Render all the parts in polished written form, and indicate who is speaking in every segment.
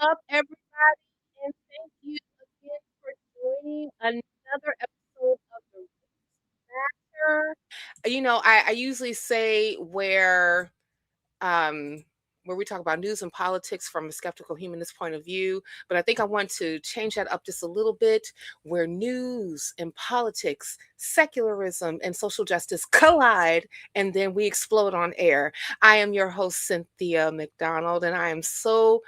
Speaker 1: up, everybody? And thank you again for joining another episode of the Matter. I usually say um where we talk about news and politics from a skeptical humanist point of view, but I think I want to change that up just a little bit, where news and politics, secularism and social justice collide, and then we explode on air. I am your host, Cynthia McDonald, and I am so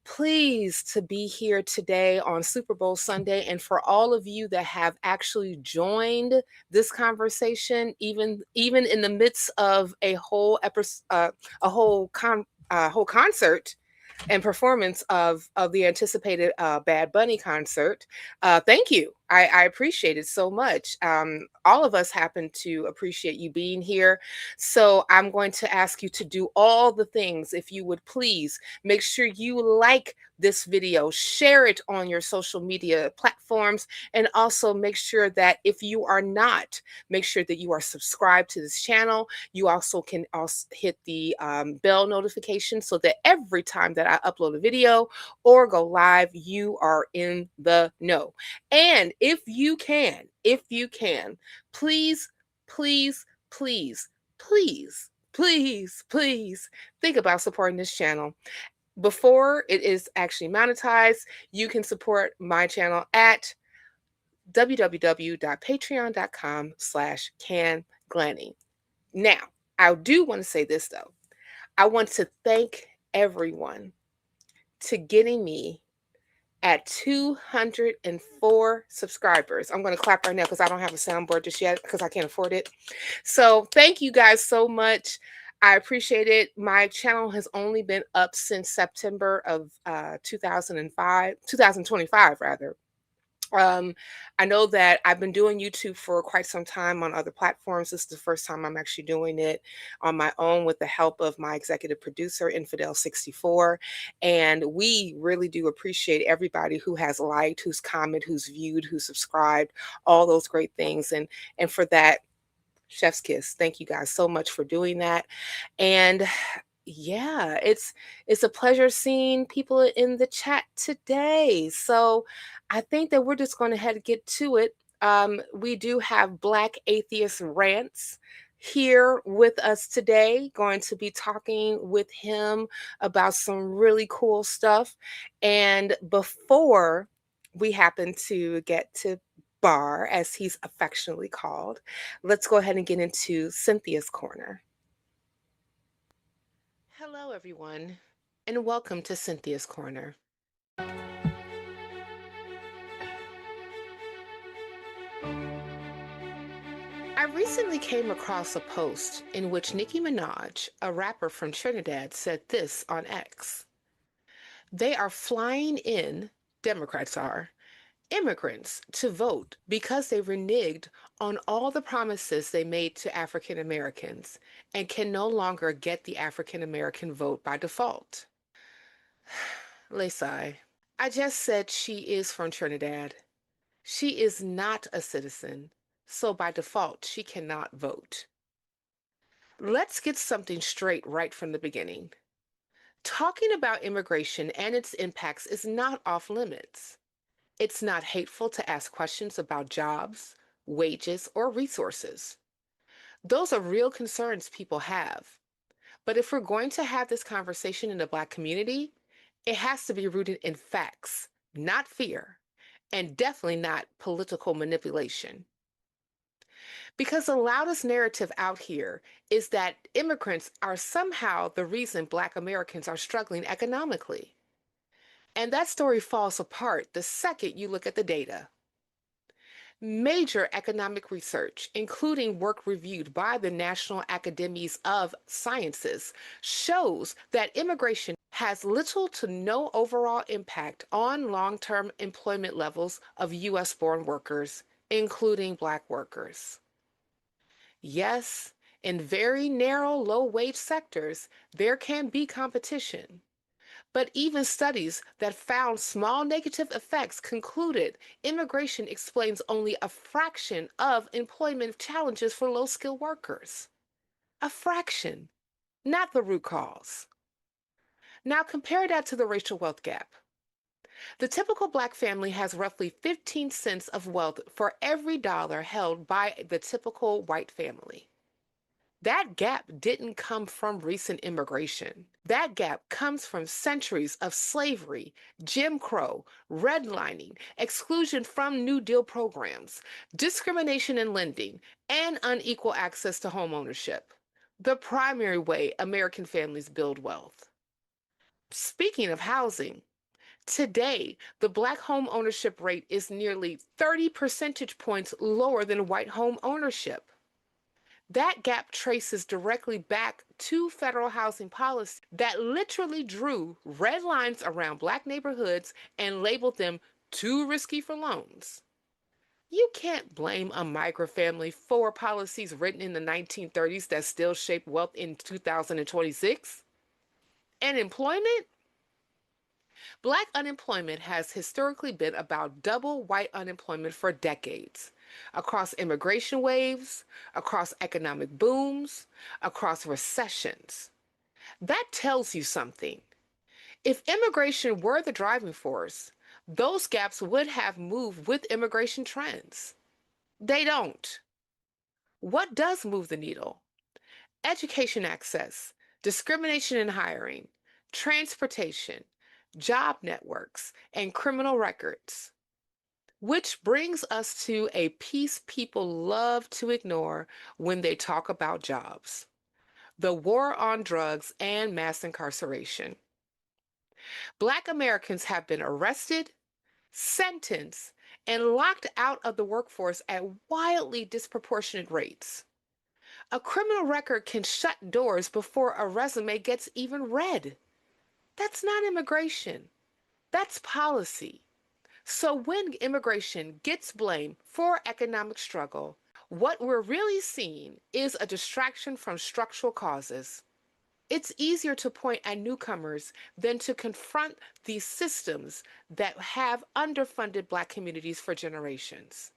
Speaker 1: pleased to be here today on Super Bowl Sunday. And for all of you that have actually joined this conversation, even in the midst of a whole episode, whole concert and performance of the anticipated Bad Bunny concert. Thank you. I appreciate it so much. All of us happen to appreciate you being here. So I'm going to ask you to do all the things. If you would please make sure you like this video, share it on your social media platforms, and also make sure that if you are not, make sure that you are subscribed to this channel. You also can also hit the bell notification so that every time that I upload a video or go live, you are in the know. And if you can, please, please, please, please think about supporting this channel. Before it is actually monetized, you can support my channel at www.patreon.com/canglanny. Now, I do want to say this though. I want to thank everyone to getting me at 204 subscribers. I'm going to clap right now because I don't have a soundboard just yet because I can't afford it. So thank you guys so much. I appreciate it. My channel has only been up since September of 2025 rather. I know that I've been doing YouTube for quite some time on other platforms. This is the first time I'm actually doing it on my own with the help of my executive producer, Infidel64. And we really do appreciate everybody who has liked, who's commented, who's viewed, who's subscribed, all those great things. And for that, chef's kiss. Thank you guys so much for doing that. And yeah, it's a pleasure seeing people in the chat today. So I think that we're just going to head and get to it. We do have Black Atheist Rants here with us today, going to be talking with him about some really cool stuff. And before we happen to get to Bar, as he's affectionately called, let's go ahead and get into Cynthia's Corner. Hello, everyone, and welcome to Cynthia's Corner. I recently came across a post in which Nicki Minaj, a rapper from Trinidad, said this on X. They are flying in, Democrats are, immigrants to vote because they reneged on all the promises they made to African Americans and can no longer get the African American vote by default. Lesai. I just said she is from Trinidad. She is not a citizen, so by default, she cannot vote. Let's get something straight right from the beginning. Talking about immigration and its impacts is not off limits. It's not hateful to ask questions about jobs, wages, or resources. Those are real concerns people have. But if we're going to have this conversation in the Black community, it has to be rooted in facts, not fear, and definitely not political manipulation. Because the loudest narrative out here is that immigrants are somehow the reason Black Americans are struggling economically. And that story falls apart the second you look at the data. Major economic research, including work reviewed by the National Academies of Sciences, shows that immigration has little to no overall impact on long-term employment levels of U.S.-born workers, including Black workers. Yes, in very narrow, low-wage sectors, there can be competition. But even studies that found small negative effects concluded immigration explains only a fraction of employment challenges for low-skilled workers. A fraction, not the root cause. Now compare that to the racial wealth gap. The typical Black family has roughly 15 cents of wealth for every dollar held by the typical white family. That gap didn't come from recent immigration. That gap comes from centuries of slavery, Jim Crow, redlining, exclusion from New Deal programs, discrimination in lending, and unequal access to home ownership. The primary way American families build wealth. Speaking of housing, today, the Black home ownership rate is nearly 30 percentage points lower than white home ownership. That gap traces directly back to federal housing policy that literally drew red lines around Black neighborhoods and labeled them too risky for loans. You can't blame a migrant family for policies written in the 1930s that still shape wealth in 2026. And employment? Black unemployment has historically been about double white unemployment for decades, across immigration waves, across economic booms, across recessions. That tells you something. If immigration were the driving force, those gaps would have moved with immigration trends. They don't. What does move the needle? Education access, discrimination in hiring, transportation, job networks, and criminal records. Which brings us to a piece people love to ignore when they talk about jobs: the war on drugs and mass incarceration. Black Americans have been arrested, sentenced, and locked out of the workforce at wildly disproportionate rates. A criminal record can shut doors before a resume gets even read. That's not immigration. That's policy. So when immigration gets blamed for economic struggle, what we're really seeing is a distraction from structural causes. It's easier to point at newcomers than to confront these systems that have underfunded Black communities for generations.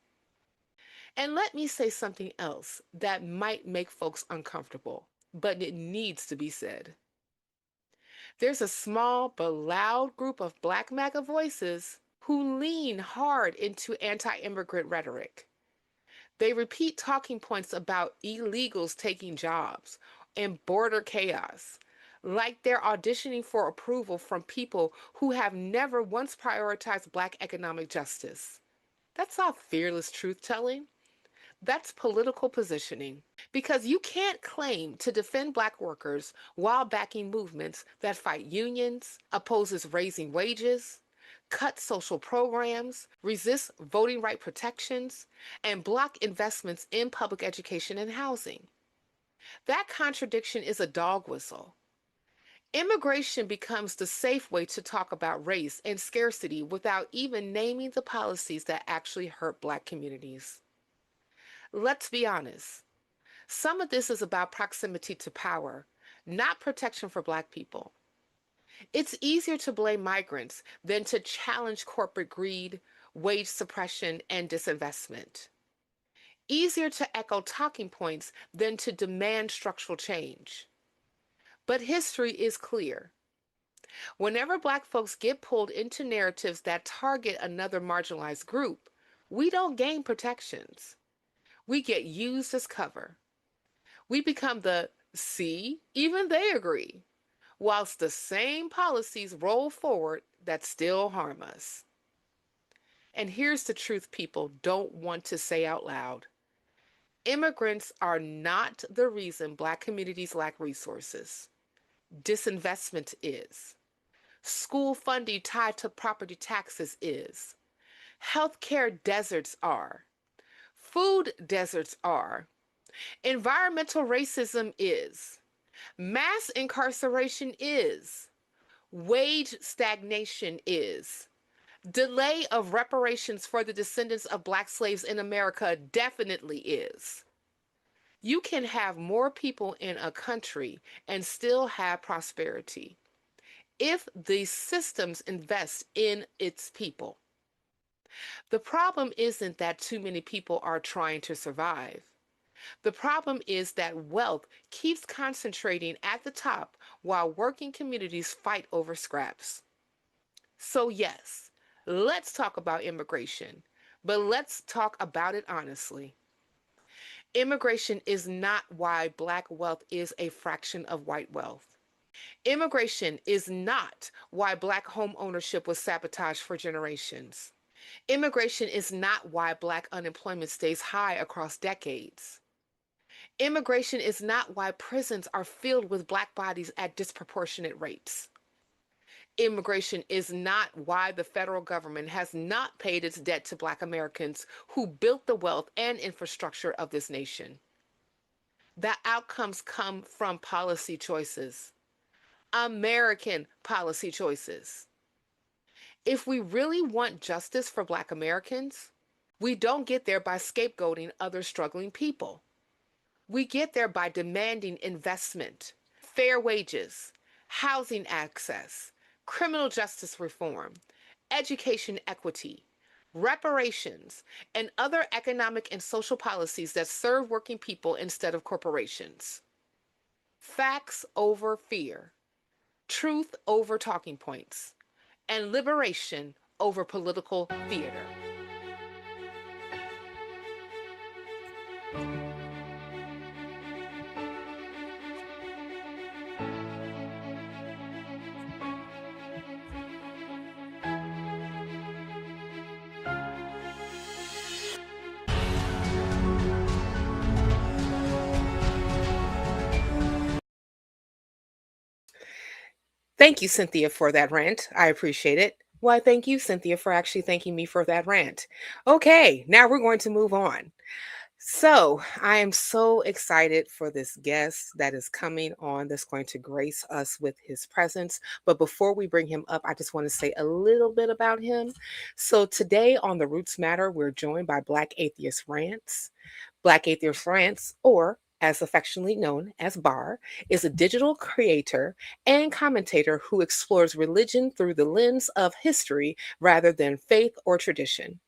Speaker 1: And let me say something else that might make folks uncomfortable, but it needs to be said. There's a small but loud group of Black MAGA voices who lean hard into anti-immigrant rhetoric. They repeat talking points about illegals taking jobs and border chaos, like they're auditioning for approval from people who have never once prioritized Black economic justice. That's not fearless truth-telling. That's political positioning. Because you can't claim to defend Black workers while backing movements that fight unions, opposes raising wages, cut social programs, resist voting right protections, and block investments in public education and housing. That contradiction is a dog whistle. Immigration becomes the safe way to talk about race and scarcity without even naming the policies that actually hurt Black communities. Let's be honest. Some of this is about proximity to power, not protection for Black people. It's easier to blame migrants than to challenge corporate greed, wage suppression, and disinvestment. Easier to echo talking points than to demand structural change. But history is clear. Whenever Black folks get pulled into narratives that target another marginalized group, we don't gain protections. We get used as cover. We become the "see, even they agree," whilst the same policies roll forward that still harm us. And here's the truth people don't want to say out loud. Immigrants are not the reason Black communities lack resources. Disinvestment is. School funding tied to property taxes is. Healthcare deserts are. Food deserts are. Environmental racism is. Mass incarceration is. Wage stagnation is. Delay of reparations for the descendants of Black slaves in America definitely is. You can have more people in a country and still have prosperity if these systems invest in its people. The problem isn't that too many people are trying to survive. The problem is that wealth keeps concentrating at the top while working communities fight over scraps. So yes, Let's talk about immigration, but let's talk about it honestly. Immigration is not why Black wealth is a fraction of white wealth. Immigration is not why Black home ownership was sabotaged for generations. Immigration is not why Black unemployment stays high across decades. Immigration is not why prisons are filled with Black bodies at disproportionate rates. Immigration is not why the federal government has not paid its debt to Black Americans who built the wealth and infrastructure of this nation. The outcomes come from policy choices, American policy choices. If we really want justice for Black Americans, we don't get there by scapegoating other struggling people. We get there by demanding investment, fair wages, housing access, criminal justice reform, education equity, reparations, and other economic and social policies that serve working people instead of corporations. Facts over fear, truth over talking points, and liberation over political theater. Thank you, Cynthia, for that rant. I appreciate it. Why, thank you, Cynthia, for actually thanking me for that rant. Okay, now we're going to move on. So, I am so excited for this guest that is coming on that's going to grace us with his presence. But before we bring him up, I just want to say a little bit about him. So, today on The Roots Matter, we're joined by Black Atheist Rants. Black Atheist Rants, or as affectionately known as BAR, is a digital creator and commentator who explores religion through the lens of history rather than faith or tradition.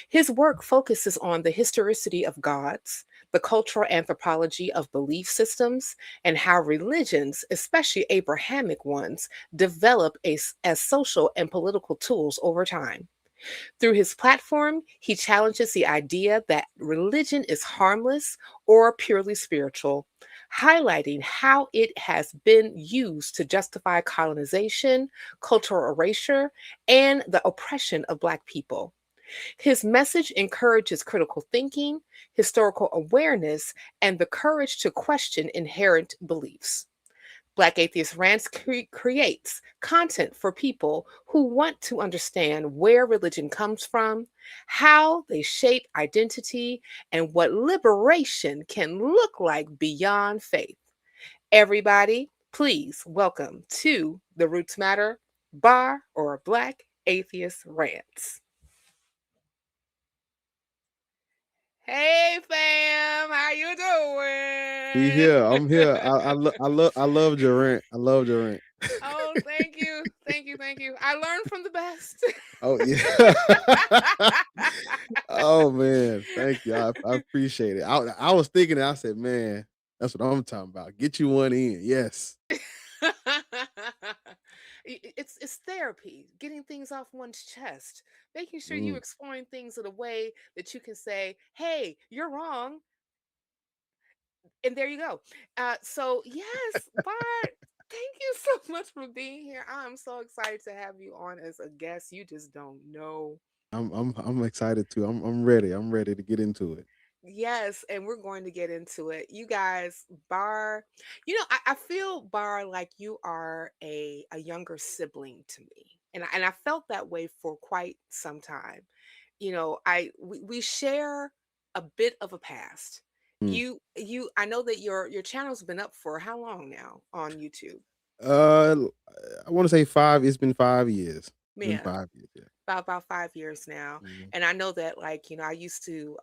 Speaker 1: His work focuses on the historicity of gods, the cultural anthropology of belief systems, and how religions, especially Abrahamic ones, develop as social and political tools over time. Through his platform, he challenges the idea that religion is harmless or purely spiritual, highlighting how it has been used to justify colonization, cultural erasure, and the oppression of Black people. His message encourages critical thinking, historical awareness, and the courage to question inherent beliefs. Black Atheist Rants creates content for people who want to understand where religion comes from, how they shape identity, and what liberation can look like beyond faith. Everybody, please welcome to The Roots Matter Bar or Black Atheist Rants. Hey fam, how you
Speaker 2: He
Speaker 1: doing?
Speaker 2: here. I'm here. I love Durant. I love Durant.
Speaker 1: Oh, thank you. Thank you. Thank you. I learned from the best.
Speaker 2: Oh yeah. Oh man, thank you. I appreciate it. I was thinking it. I said, man, that's what I'm talking about. Get you one in. Yes.
Speaker 1: It's therapy, getting things off one's chest, making sure you
Speaker 2: Mm.
Speaker 1: exploring things in a way that you can say, "Hey, you're wrong," and there you go. So yes, Bart, thank you so much for being here. I'm so excited to have you on as a guest. You just don't know.
Speaker 2: I'm excited too. I'm ready. I'm ready to get into it.
Speaker 1: Yes, and we're going to get into it. You guys, Bar, I feel Bar like you are a younger sibling to me. And I felt that way for quite some time. We share a bit of a past.
Speaker 2: Mm.
Speaker 1: I know that your channel's been up for how long now on YouTube?
Speaker 2: Uh, I want to say 5. It's been 5 years. It's been
Speaker 1: Yeah.
Speaker 2: 5 years. Yeah.
Speaker 1: About 5 years now,
Speaker 2: Mhm.
Speaker 1: and I know that, like, I used to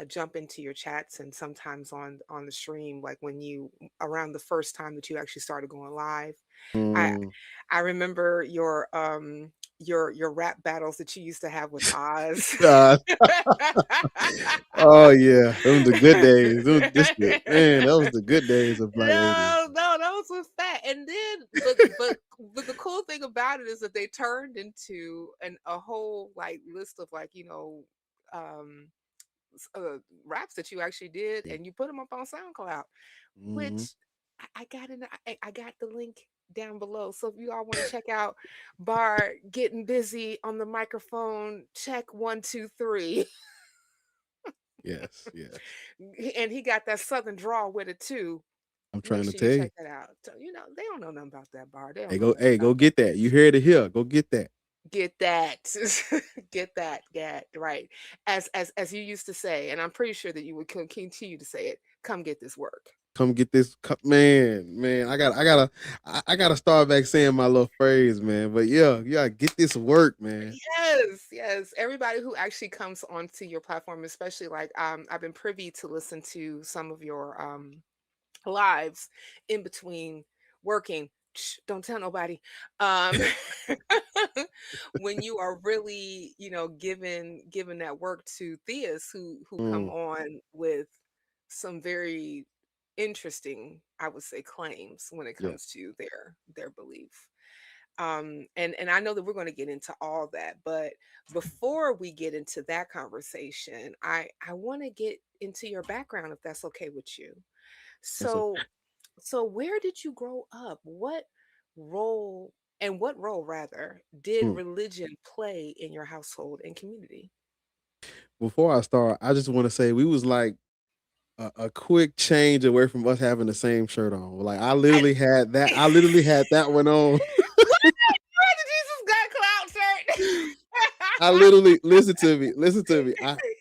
Speaker 1: jump into your chats, and sometimes on the stream, like when you around the first time that you actually started going live. I
Speaker 2: Mm.
Speaker 1: I remember your rap battles that you used to have with Oz.
Speaker 2: Uh, oh yeah, those the good days. That was the good days of Black Atheism.
Speaker 1: No, no, those was fat. And then, but But the cool thing about it is that they turned into a whole like list of like, um raps that you actually did,
Speaker 2: Yeah.
Speaker 1: and you put them up on SoundCloud,
Speaker 2: Mhm.
Speaker 1: which I got the link down below. So if you all want to check out Bar getting busy on the microphone, check 1 2 3.
Speaker 2: Yes, yes.
Speaker 1: And he got that southern drawl with it too.
Speaker 2: I'm
Speaker 1: Make
Speaker 2: trying to
Speaker 1: sure you
Speaker 2: tell you.
Speaker 1: check that out. So, they don't know nothing about that, Bar. They don't
Speaker 2: Hey,
Speaker 1: know
Speaker 2: go
Speaker 1: nothing
Speaker 2: hey,
Speaker 1: about
Speaker 2: go
Speaker 1: that.
Speaker 2: get that. You heard it here. Go get that.
Speaker 1: Get that. Get that right. As you used to say, and I'm pretty sure that you would continue to say it, come get this work.
Speaker 2: Come get this man. I gotta start back saying my little phrase, man. But yeah, yeah, get this work, man.
Speaker 1: Yes, yes. Everybody who actually comes onto your platform, especially like I've been privy to listen to some of your lives in between working. Shh, don't tell nobody. Um when you are really, giving that work to theists who come
Speaker 2: Mm,
Speaker 1: on with some very interesting, I would say, claims when it
Speaker 2: yeah.
Speaker 1: comes to their belief. And I know that we're going to get into all that, but before we get into that conversation, I want to get into your background, if that's okay with you.
Speaker 2: That's okay.
Speaker 1: So where did you grow up? Role what role rather did
Speaker 2: Mm.
Speaker 1: religion play in your household and community?
Speaker 2: Before I start, I just want to say we was like a quick change away from us having the same shirt on. Like I
Speaker 1: I,
Speaker 2: literally had that. I literally had that one on.
Speaker 1: what? What the Jesus got clout
Speaker 2: I literally listen to me. Listen to me.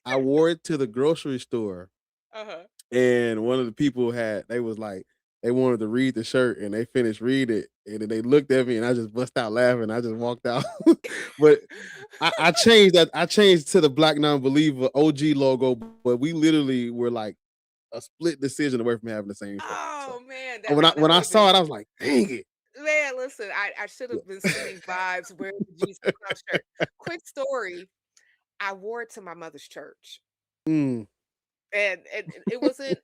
Speaker 2: I wore it to the grocery store.
Speaker 1: Uh-huh.
Speaker 2: And one of the people they was like, they wanted to read the shirt and they finished reading it. And then they looked at me and I just bust out laughing. I just walked out. But I changed that. I changed to the Black Non-Believer OG logo, but we literally were like a split decision away from having the same shirt. So
Speaker 1: Oh man,
Speaker 2: when
Speaker 1: that
Speaker 2: I
Speaker 1: would have been.
Speaker 2: saw it, I was like, dang it.
Speaker 1: Man, listen, I should
Speaker 2: Yeah.
Speaker 1: have been sending vibes wearing the Jesus Cloud shirt. Quick story, I wore it to my mother's church.
Speaker 2: Mm,
Speaker 1: And it wasn't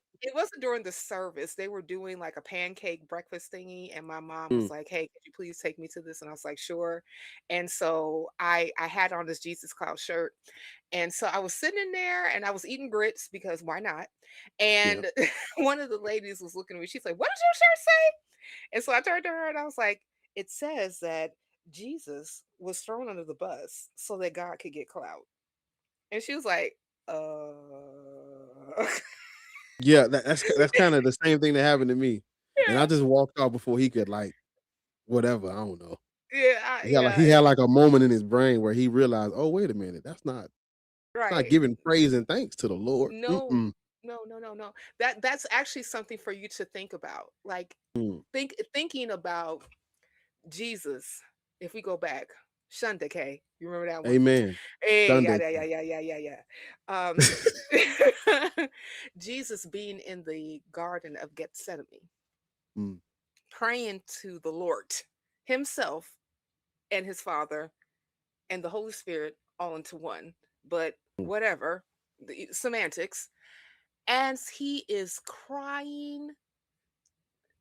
Speaker 1: during the service. They were doing like a pancake breakfast thingy, and my mom
Speaker 2: mm,
Speaker 1: was like, "Hey, could you please take me to this?" And I was like, "Sure." And so I had on this Jesus Cloud shirt. And so I was sitting in there and I was eating grits because why not?
Speaker 2: yeah.
Speaker 1: And one of the ladies was looking at me. She's like, "What did your shirt say?" And so I turned to her and I was like, "It says that Jesus was thrown under the bus so that God could get clout." And she was like, "Uh."
Speaker 2: Yeah, that's kind of the same thing that happened to me. And I
Speaker 1: Yeah,
Speaker 2: just walked out before he could like whatever, I don't know.
Speaker 1: yeah,
Speaker 2: He had like a moment in his brain where he realized, "Oh, wait a minute. That's not
Speaker 1: right.
Speaker 2: giving praise and thanks to the Lord."
Speaker 1: No,
Speaker 2: Mm-mm.
Speaker 1: no, no, no, no. That's actually something for you to think about. Like
Speaker 2: Mm.
Speaker 1: thinking about Jesus. If we go back, Shundake, you remember that one?
Speaker 2: Amen.
Speaker 1: Hey, yeah,
Speaker 2: Sunday.
Speaker 1: yeah, yeah, yeah, yeah, yeah, yeah. Jesus being in the Garden of Gethsemane,
Speaker 2: Mm,
Speaker 1: praying to the Lord Himself and His Father and the Holy Spirit all into one. But
Speaker 2: mm,
Speaker 1: whatever, the semantics. As he is crying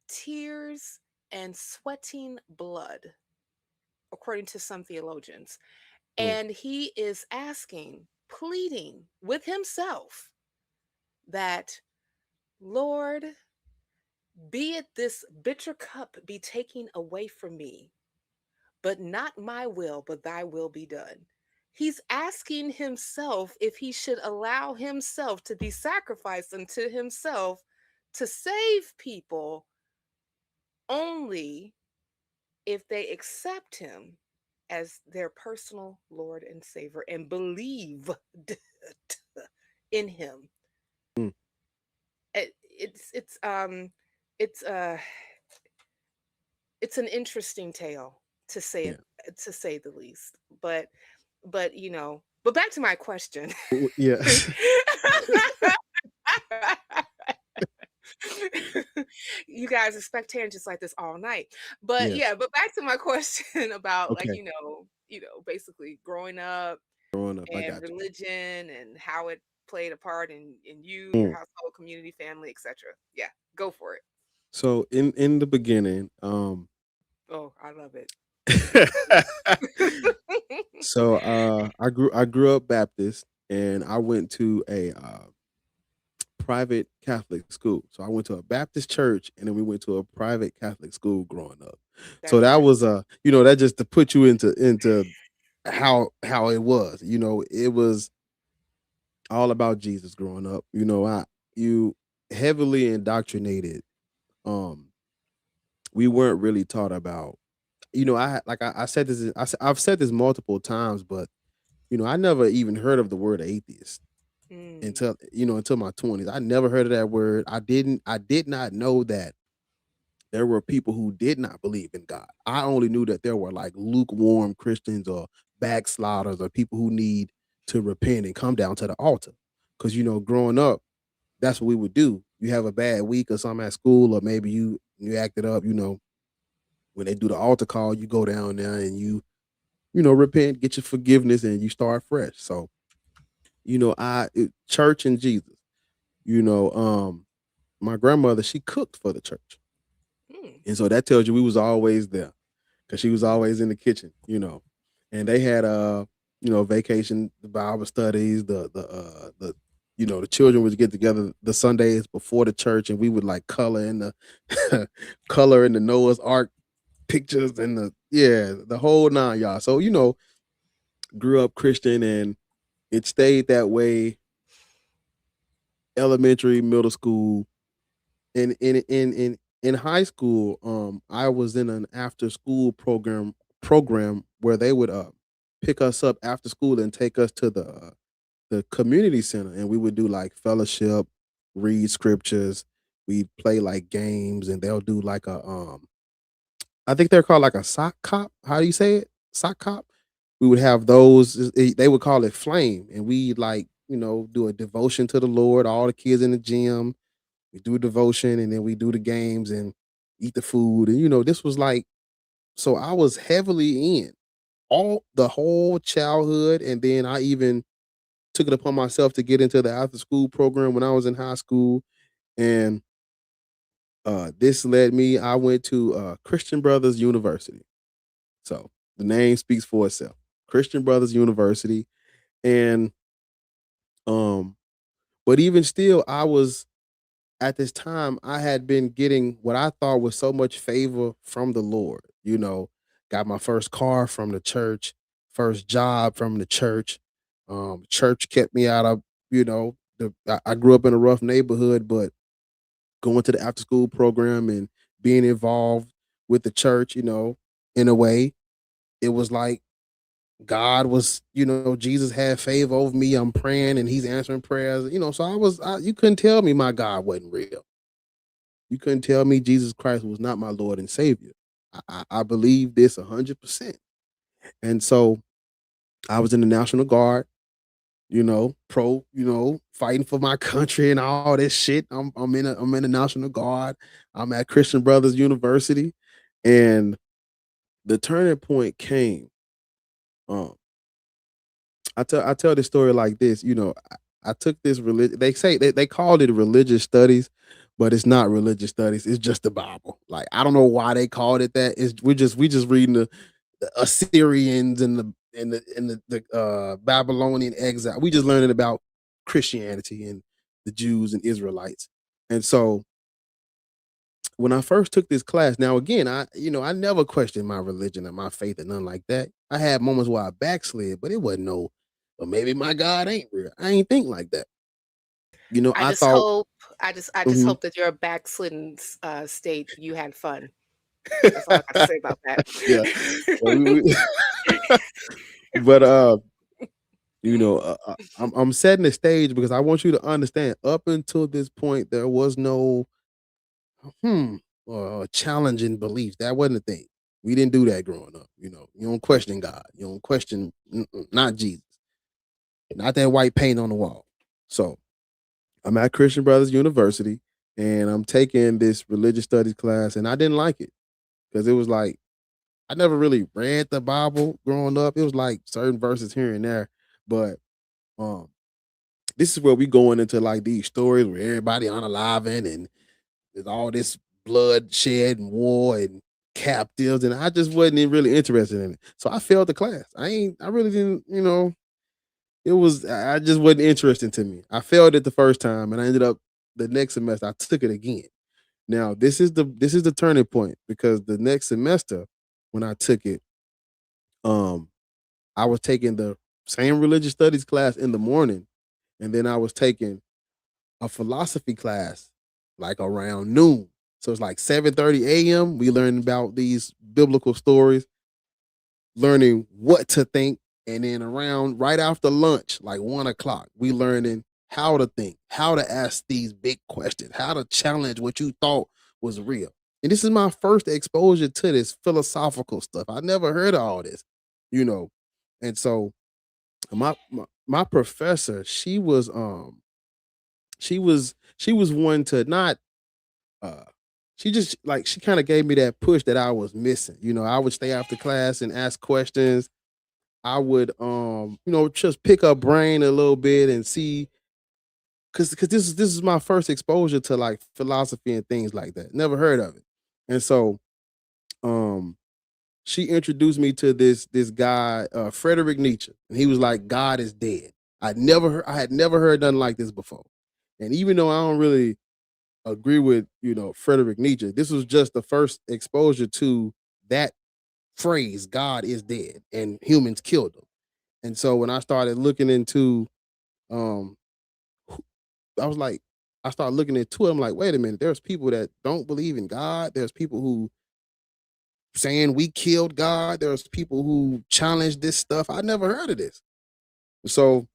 Speaker 1: tears and sweating blood, according to some theologians.
Speaker 2: mm,
Speaker 1: And he is asking, pleading with himself that, Lord, be it this bitter cup be taken away from me, but not my will, but thy will be done. He's asking himself if he should allow himself to be sacrificed unto himself to save people only if they accept him as their personal Lord and Savior and believe in him.
Speaker 2: mm.
Speaker 1: It's it's an interesting tale to say
Speaker 2: Yeah.
Speaker 1: it, to say the least. But but back to my question.
Speaker 2: Yeah.
Speaker 1: You guys expect tangents like this all night. But
Speaker 2: Yes.
Speaker 1: yeah, but back to my question about like,
Speaker 2: Okay.
Speaker 1: basically growing up
Speaker 2: Growing up, I
Speaker 1: and
Speaker 2: got
Speaker 1: religion and how it played a part in you,
Speaker 2: you.
Speaker 1: your
Speaker 2: Mm.
Speaker 1: household, community, family, etc. Yeah, go for it.
Speaker 2: So in the beginning,
Speaker 1: Oh, I love it. Give it to me.
Speaker 2: So I grew up Baptist, and I went to a private Catholic school. So I went to a Baptist church, and then we went to a private Catholic school growing up. So
Speaker 1: That's
Speaker 2: that
Speaker 1: nice.
Speaker 2: was that just to put you into how it was. It was all about Jesus growing up. You heavily indoctrinated. Um, we weren't really taught about. I said this. I've said this multiple times, but I never even heard of the word atheist
Speaker 1: Mm,
Speaker 2: until my 20s. I never heard of that word. I did not know that there were people who did not believe in God. I only knew that there were like lukewarm Christians or backsliders or people who need to repent and come down to the altar. Cause growing up, that's what we would do. You have a bad week or something at school, or maybe you acted up, when they do the altar call, you go down there and repent, get your forgiveness, and you start fresh. So, church and Jesus, you know, um, my grandmother, she cooked for the church.
Speaker 1: mm,
Speaker 2: And so that tells you we was always there because she was
Speaker 1: mm.
Speaker 2: always in the kitchen. And they had vacation Bible studies, the children would get together the Sundays before the church, and we would like color in the color in the Noah's Ark pictures and the whole nine, y'all. So, grew up Christian, and it stayed that way elementary, middle school, and in high school, I was in an after school program where they would pick us up after school and take us to the community center, and we would do like fellowship, read scriptures, we play like games, and they'll do like a I think they're called like a sock cop. How do you say it? Sock cop. We would have those. They would call it flame, and we like do a devotion to the Lord. All the kids in the gym, we do a devotion, and then we do the games and eat the food. And this was like, so I was heavily in all the whole childhood, and then I even took it upon myself to get into the after school program when I was in high school, and this led me. I went to Christian Brothers University. So the name speaks for itself. Christian Brothers University. And um, but even still, I was at this time, I had been getting what I thought was so much favor from the Lord. Got my first car from the church, first job from the church. Church kept me out of, I grew up in a rough neighborhood, but going to the after school program and being involved with the church, in a way, it was like God was, Jesus had favor over me. I'm praying and he's answering prayers, so you couldn't tell me my God wasn't real. You couldn't tell me Jesus Christ was not my Lord and Savior. I believe this 100%. And so I was in the National Guard, fighting for my country and all this shit. I'm in the National Guard. I'm at Christian Brothers University. And the turning point came. Um, I tell this story like this. I took this religion. They say they called it religious studies, but it's not religious studies. It's just the Bible. Like I don't know why they called it that. We just reading the Assyrians and the Babylonian exile. We just learning about Christianity and the Jews and Israelites. And so when I first took this class, now again, I never questioned my religion and my faith and nothing like that. I had moments where I backslid, but it wasn't no, well, maybe my God ain't real. I ain't think like that.
Speaker 1: I
Speaker 2: I
Speaker 1: just
Speaker 2: thought,
Speaker 1: hope I just
Speaker 2: mhm.
Speaker 1: hope that your backslidden state, you had fun. That's all I got to say about that.
Speaker 2: Yeah, yeah, but I'm setting the stage because I want you to understand. Up until this point, there was no hmm challenging beliefs. That wasn't a thing. We didn't do that growing up. You don't question God. You don't question not Jesus. Not that white paint on the wall. So I'm at Christian Brothers University, and I'm taking this religious studies class, and I didn't like it because it was like I never really read the Bible growing up. It was like certain verses here and there, but um, this is where we going into like these stories where everybody unaliving and there's all this blood shed and war, and captives, and I just wasn't even really interested in it. So I failed the class. I really didn't, it was, I just wasn't interesting to me. I failed it the first time, and I ended up the next semester I took it again. Now this is the turning point, because the next semester when I took it, um, I was taking the same religious studies class in the morning, and then I was taking a philosophy class like around noon. So it's like 7:30 a.m. We learned about these biblical stories, learning what to think, and then around right after lunch, like 1 o'clock, we learning how to think, how to ask these big questions, how to challenge what you thought was real. And this is my first exposure to this philosophical stuff. I never heard of all this, you know. And so my professor, she was one to not uh she just like she kind of gave me that push that I was missing. I would stay after class and ask questions. I would just pick up brain a little bit and see, because this is my first exposure to like philosophy and things like that. Never heard of it. And so um she introduced me to this guy, Frederick Nietzsche, and he was like, God is dead. I had never heard nothing like this before. And even though I don't really agree with, Frederick Nietzsche, this was just the first exposure to that phrase, God is dead and humans killed him. And so when I started looking into, um I was like, I started looking into it. I'm like, wait a minute, there's people that don't believe in God. There's people who saying we killed God. There's people who challenge this stuff. I never heard of this. So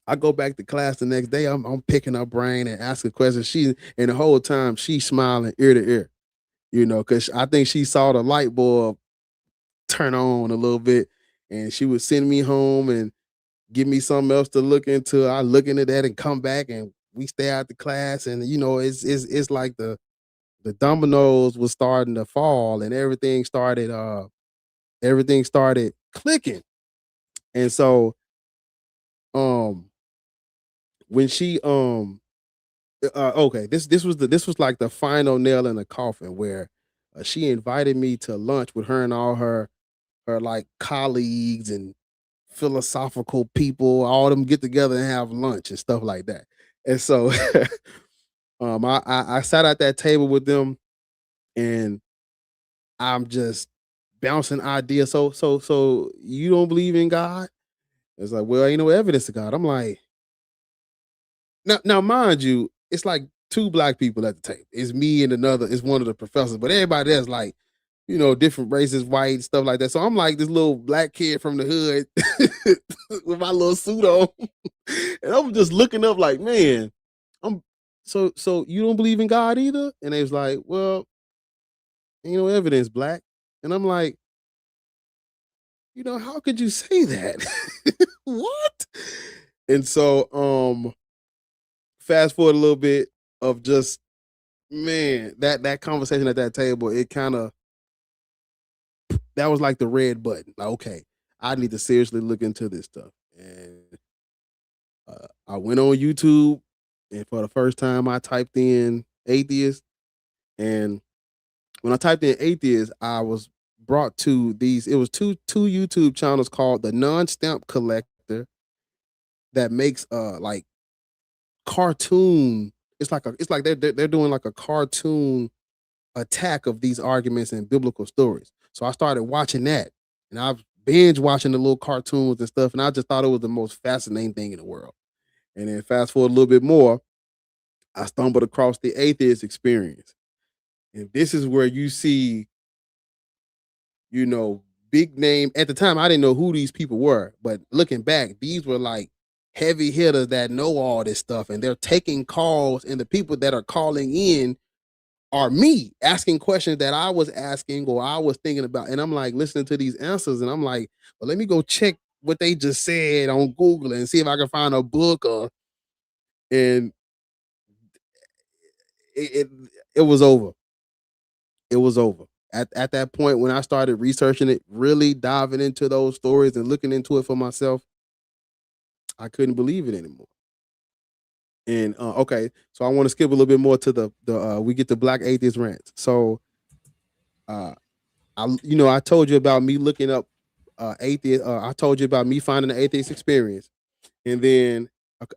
Speaker 2: I go back to class the next day. I'm picking her brain and asking questions. And the whole time she's smiling ear to ear, because I think she saw the light bulb turn on a little bit, and she would send me home and give me something else to look into. I look into that and come back, and we stay out the class, and it's like the dominoes was starting to fall, and everything started clicking. And so um when she okay, this was like the final nail in the coffin, where she invited me to lunch with her and all her like colleagues and philosophical people. All of them get together and have lunch and stuff like that. And so I sat at that table with them, and I'm just bouncing ideas. So you don't believe in God? It's like, well, ain't no evidence of God. I'm like, now mind you, it's like two black people at the table. It's me and it's one of the professors, but everybody else like, different races, white, stuff like that. So I'm like this little black kid from the hood with my little suit on. And I'm just looking up like, man, I'm so you don't believe in God either? And they was like, well, ain't no evidence, black. And I'm like, how could you say that? What? And so fast forward a little bit of just, man, that conversation at that table, it kind of, that was like the red button. Like, okay, I need to seriously look into this stuff. And I went on YouTube, and for the first time I typed in atheist. And when I typed in atheist, I was brought to these, it was two YouTube channels called the Non-Stamp Collector, that makes like cartoon. It's like they're doing like a cartoon attack of these arguments and biblical stories. So I started watching that, and I've binge watching the little cartoons and stuff, and I just thought it was the most fascinating thing in the world. And then fast forward a little bit more, I stumbled across the atheist experience. And this is where you see, you know, big name. At the time, I didn't know who these people were, but looking back, these were like heavy hitters that know all this stuff, and they're taking calls, and the people that are calling in are me asking questions that I was asking or I was thinking about. And I'm like listening to these answers, and I'm like, well, let me go check what they just said on Google and see if I can find a book. And it it was over. It was over. At that point, when I started researching it, really diving into those stories and looking into it for myself, I couldn't believe it anymore. And okay, so I want to skip a little bit more to the we get to Black Atheist Rants. So I told you about me looking up atheist. I told you about me finding the atheist experience, and then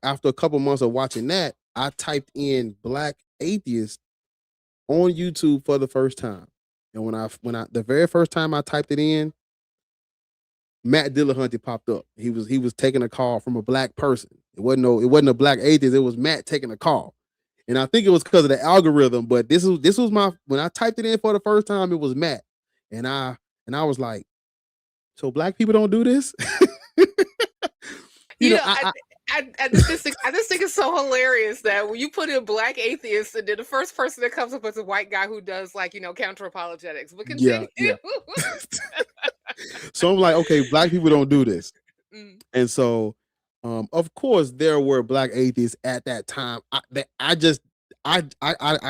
Speaker 2: after a couple months of watching that, I typed in Black Atheist on YouTube for the first time. And when I the very first time I typed it in, Matt Dillahunty popped up. He was taking a call from a black person. It wasn't a black atheist. It was Matt taking a call. And I think it was because of the algorithm. But this was my when I typed it in for the first time, it was Matt, and I was like, so black people don't do this. you
Speaker 1: You
Speaker 2: know,
Speaker 1: know, I just think it's so hilarious that when you put in black atheists, and then the first person that comes up is a white guy who does, like, counter apologetics. But
Speaker 2: yeah,
Speaker 1: continue.
Speaker 2: yeah. So I'm like, okay, black people don't do this.
Speaker 1: Mm.
Speaker 2: And so, of course, there were black atheists at that time. I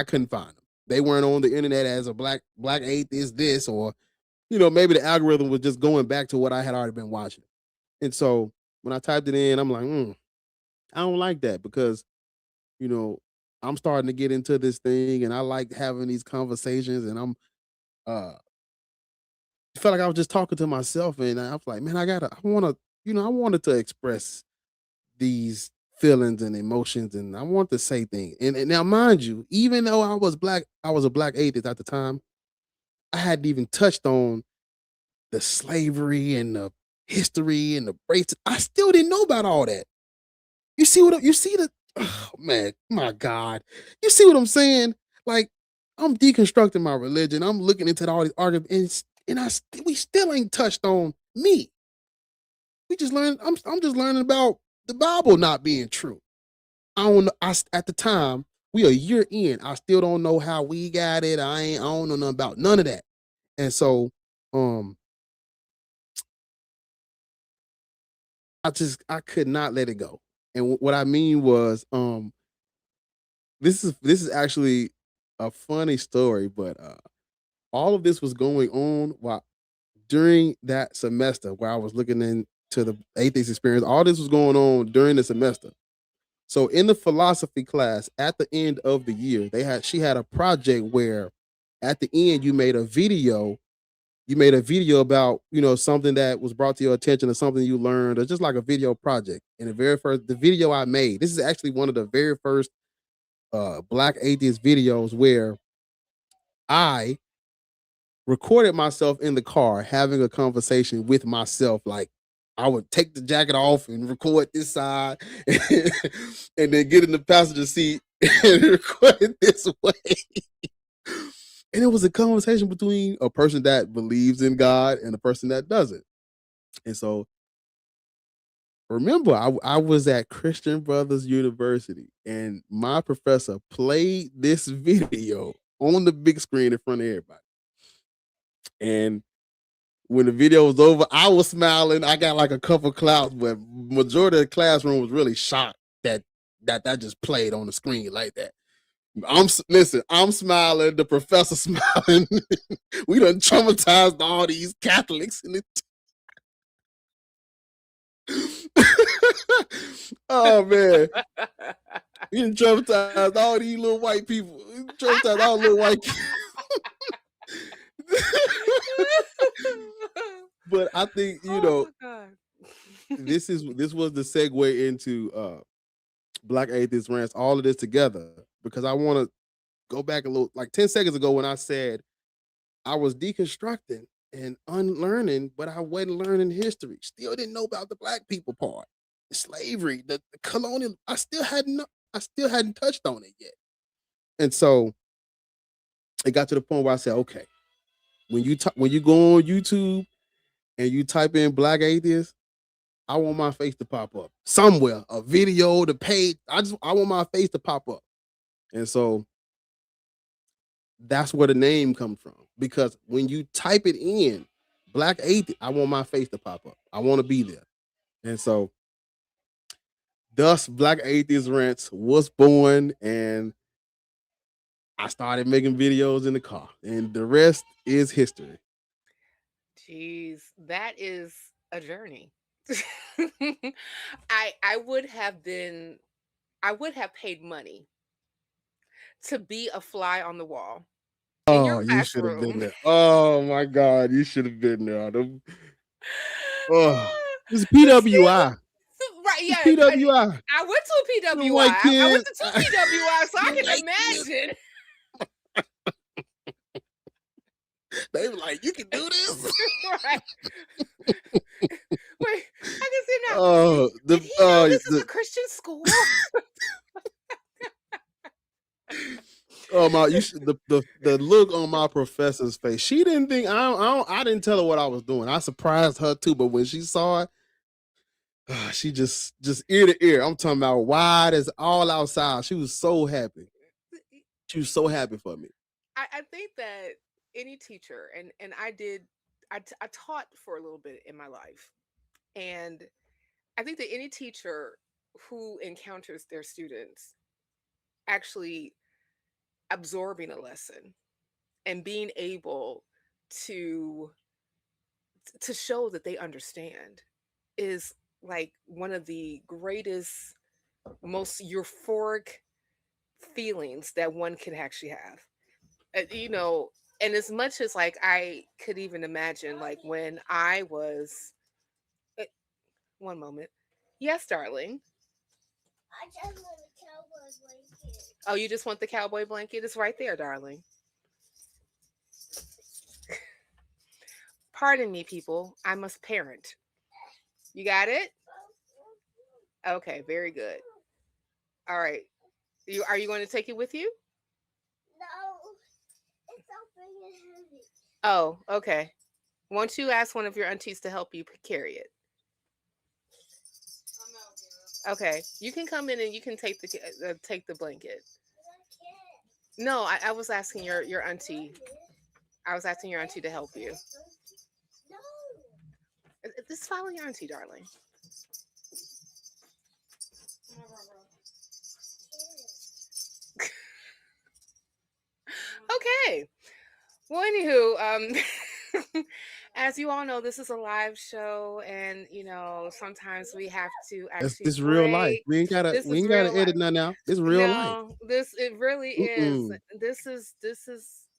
Speaker 2: couldn't find them. They weren't on the internet as a black atheist this, or maybe the algorithm was just going back to what I had already been watching. And so when I typed it in, I'm like, I don't like that because you know I'm starting to get into this thing, and I like having these conversations, and uh felt like I was just talking to myself, and I was like, man, I wanted to express these feelings and emotions, and I want to say things. And now, mind you, even though I was a black atheist at the time, I hadn't even touched on the slavery and the history and the race. I still didn't know about all that. You see the oh man, my God. You see what I'm saying? Like, I'm deconstructing my religion. I'm looking into all these arguments, we still ain't touched on me. We just learned. I'm just learning about the Bible not being true. I don't know. At the time, we a year in. I still don't know how we got it. I don't know nothing about none of that. And so, um, I could not let it go. And what I mean was, this is actually a funny story, but all of this was going on while during that semester where I was looking into the atheist experience. All this was going on during the semester. So in the philosophy class at the end of the year, she had a project where at the end you made a video about, something that was brought to your attention or something you learned or just like a video project. And the video I made, this is actually one of the very first black atheist videos where I recorded myself in the car having a conversation with myself. Like, I would take the jacket off and record this side and then get in the passenger seat and record it this way. And it was a conversation between a person that believes in God and a person that doesn't. And so remember, I was at Christian Brothers University, and my professor played this video on the big screen in front of everybody. And when the video was over, I was smiling. I got like a couple clouds, but majority of the classroom was really shocked that just played on the screen like that. Listen, I'm smiling. The professor smiling. We done traumatized all these Catholics in it. Oh man, we done traumatized all these little white people. We done traumatized all little white kids. But I think
Speaker 1: Oh my God.
Speaker 2: this was the segue into Black Atheist Rants, all of this together, because I want to go back a little, like 10 seconds ago when I said I was deconstructing and unlearning, but I wasn't learning history. Still didn't know about the black people part, slavery, the colonial. I still hadn't touched on it yet. And so it got to the point where I said, okay, when you go on YouTube and you type in Black Atheist, I want my face to pop up somewhere, a video, the page. I want my face to pop up. And so that's where the name comes from. Because when you type it in, Black Atheist, I want my face to pop up. I want to be there. And so thus Black Atheist Rants was born, and I started making videos in the car. And the rest is history.
Speaker 1: Jeez, that is a journey. I would have paid money to be a fly on the wall in your
Speaker 2: Oh, you should have been
Speaker 1: classroom.
Speaker 2: there. Oh my god, you should have been there. Oh, it's PWI.
Speaker 1: See? Right,
Speaker 2: It's
Speaker 1: yeah.
Speaker 2: PWI.
Speaker 1: I went to a
Speaker 2: Them
Speaker 1: PWI.
Speaker 2: white
Speaker 1: I went
Speaker 2: kids.
Speaker 1: to two PWI, so I
Speaker 2: Them
Speaker 1: can
Speaker 2: white kids.
Speaker 1: imagine.
Speaker 2: They were like, you can do this.
Speaker 1: Right. Wait, I can see now.
Speaker 2: Oh,
Speaker 1: Did he know this is a Christian school?
Speaker 2: oh my! You should the look on my professor's face. She didn't think I didn't tell her what I was doing. I surprised her too, but when she saw it, she just ear to ear. I'm talking about wide as all outside. She was so happy. She was so happy for me.
Speaker 1: I think that any teacher, and I taught for a little bit in my life, and I think that any teacher who encounters their students actually absorbing a lesson and being able to show that they understand is like one of the greatest, most euphoric feelings that one can actually have. You know, and as much as like I could even imagine, like when I was, uh, one moment, yes, darling. I just want the cowboy blanket. Oh, you just want the cowboy blanket? It's right there, darling. Pardon me, people. I must parent. You got it? Okay, very good. All right. Are you going to take it with you? No, it's so big and heavy. Oh, okay. Won't you ask one of your aunties to help you carry it? Okay, you can come in and you can take the blanket. No, I was asking your auntie. I was asking your auntie to help you. Just follow your auntie, darling. Okay. Well, anywho, as you all know, this is a live show, and sometimes we have to actually
Speaker 2: This real life.
Speaker 1: break. This
Speaker 2: We
Speaker 1: is
Speaker 2: ain't
Speaker 1: real
Speaker 2: gotta
Speaker 1: life.
Speaker 2: edit nothing out. This real life.
Speaker 1: No, this it really is.
Speaker 2: Mm-mm.
Speaker 1: This is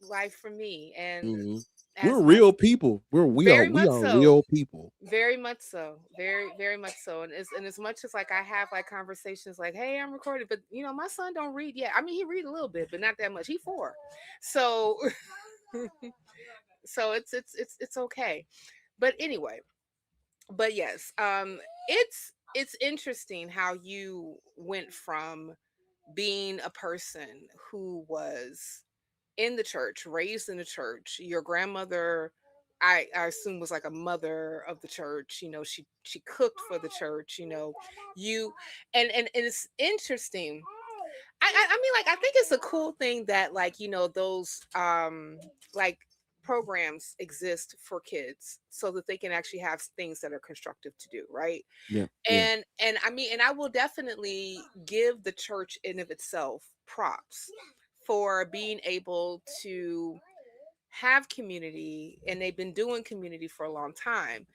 Speaker 1: life for me, and
Speaker 2: Mm-hmm. We're
Speaker 1: as
Speaker 2: real people.
Speaker 1: very
Speaker 2: We
Speaker 1: much
Speaker 2: are
Speaker 1: so.
Speaker 2: real people.
Speaker 1: Very much so. Very much so. And as much as like I have like conversations like, hey, I'm recording, but my son don't read yet. I mean, he read a little bit, but not that much. He 4. So so it's okay. But anyway, but yes, it's interesting how you went from being a person who was in the church, raised in the church. Your grandmother, I assume, was like a mother of the church. She cooked for the church. You and it's interesting. I mean, like, I think it's a cool thing that, like, those like programs exist for kids so that they can actually have things that are constructive to do, right?
Speaker 2: Yeah, yeah.
Speaker 1: And I mean, and I will definitely give the church in of itself props for being able to have community, and they've been doing community for a long time.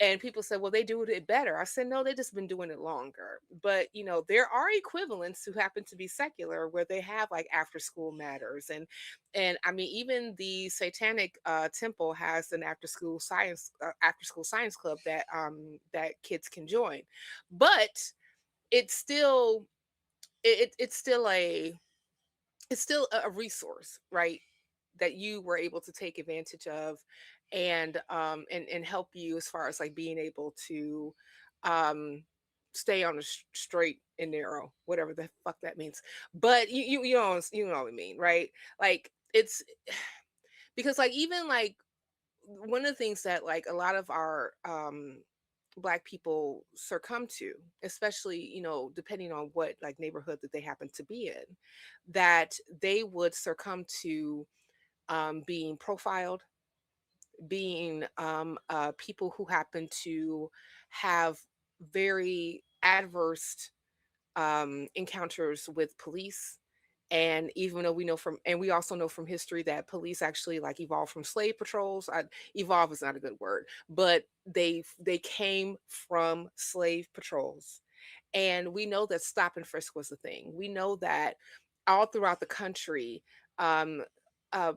Speaker 1: And people say, well, they do it better. I said, no, they just been doing it longer. But there are equivalents who happen to be secular where they have like after school matters, and I mean, even the Satanic temple has an after school science club that kids can join. But it's still it's still a resource, right? That you were able to take advantage of, and help you as far as like being able to um stay on the straight and narrow, whatever the fuck that means. But you know what I mean, right? Like, it's because like even like one of the things that like a lot of our black people succumb to, especially depending on what like neighborhood that they happen to be in, that they would succumb to being profiled, being people who happen to have very adverse encounters with police. And even though we also know from history that police actually like evolved from slave patrols. Evolve is not a good word, but they came from slave patrols. And we know that stop and frisk was a thing. We know that all throughout the country, um,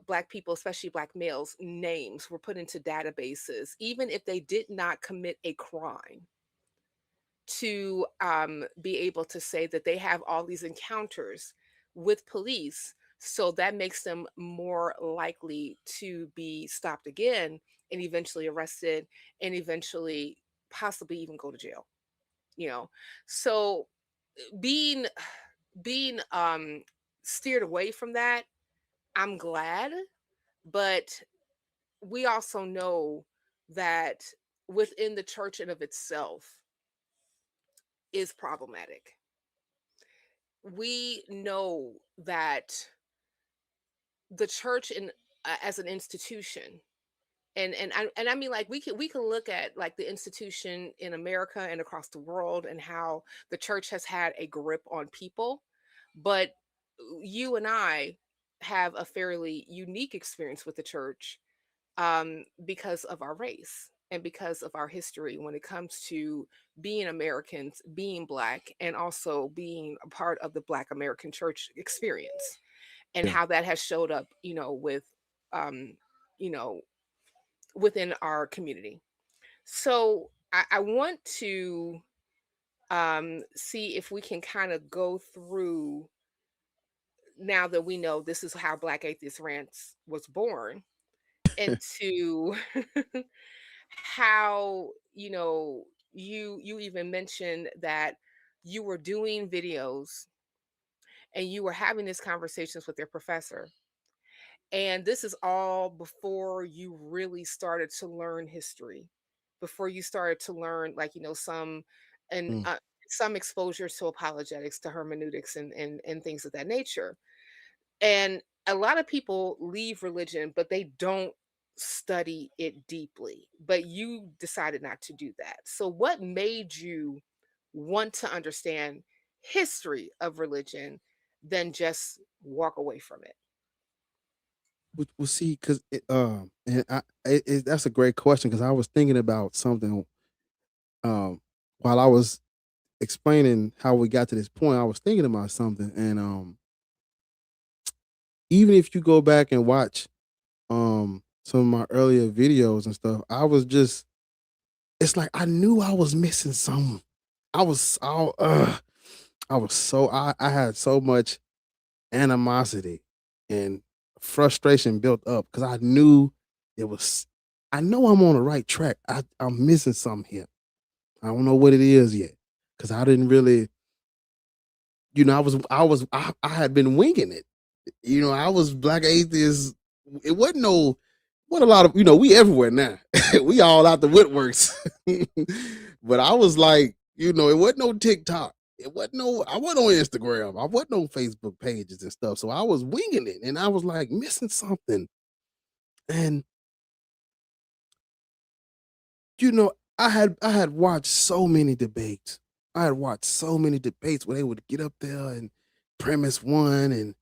Speaker 1: Black people, especially Black males, names were put into databases, even if they did not commit a crime, to be able to say that they have all these encounters with police. So that makes them more likely to be stopped again and eventually arrested and eventually possibly even go to jail, you know. So being being steered away from that, I'm glad, but we also know that within the church and of itself is problematic. We know that the church as an institution, and I mean, like, we can look at like the institution in America and across the world and how the church has had a grip on people, but you and I have a fairly unique experience with the church, because of our race and because of our history when it comes to being Americans, being Black, and also being a part of the Black American church experience, and
Speaker 2: Yeah.
Speaker 1: how that has showed up, with, um, you know, within our community. So I want to see if we can kind of go through, now that we know this is how Black Atheist Rants was born, into how, you even mentioned that you were doing videos and you were having these conversations with your professor, and this is all before you really started to learn history, before you started to learn, like, some, and
Speaker 2: Mm.
Speaker 1: some exposure to apologetics, to hermeneutics, and things of that nature. And a lot of people leave religion, but they don't study it deeply. But you decided not to do that. So what made you want to understand history of religion than just walk away from it?
Speaker 2: Well, see, because and that's a great question because I was thinking about something um while I was explaining how we got to this point. I was thinking about something, and even if you go back and watch some of my earlier videos and stuff, I was just it's like I knew I was missing something. I had so much animosity and frustration built up because I knew it was I know I'm on the right track. I'm missing something here. I don't know what it is yet. Cause I didn't really, I had been winging it. I was Black Atheist. It wasn't no what a lot of we everywhere now. We all out the woodworks. But I was like, it wasn't no TikTok. I wasn't on Instagram. I wasn't on Facebook pages and stuff. So I was winging it and I was like missing something. And I had watched so many debates. I had watched so many debates where they would get up there and premise one and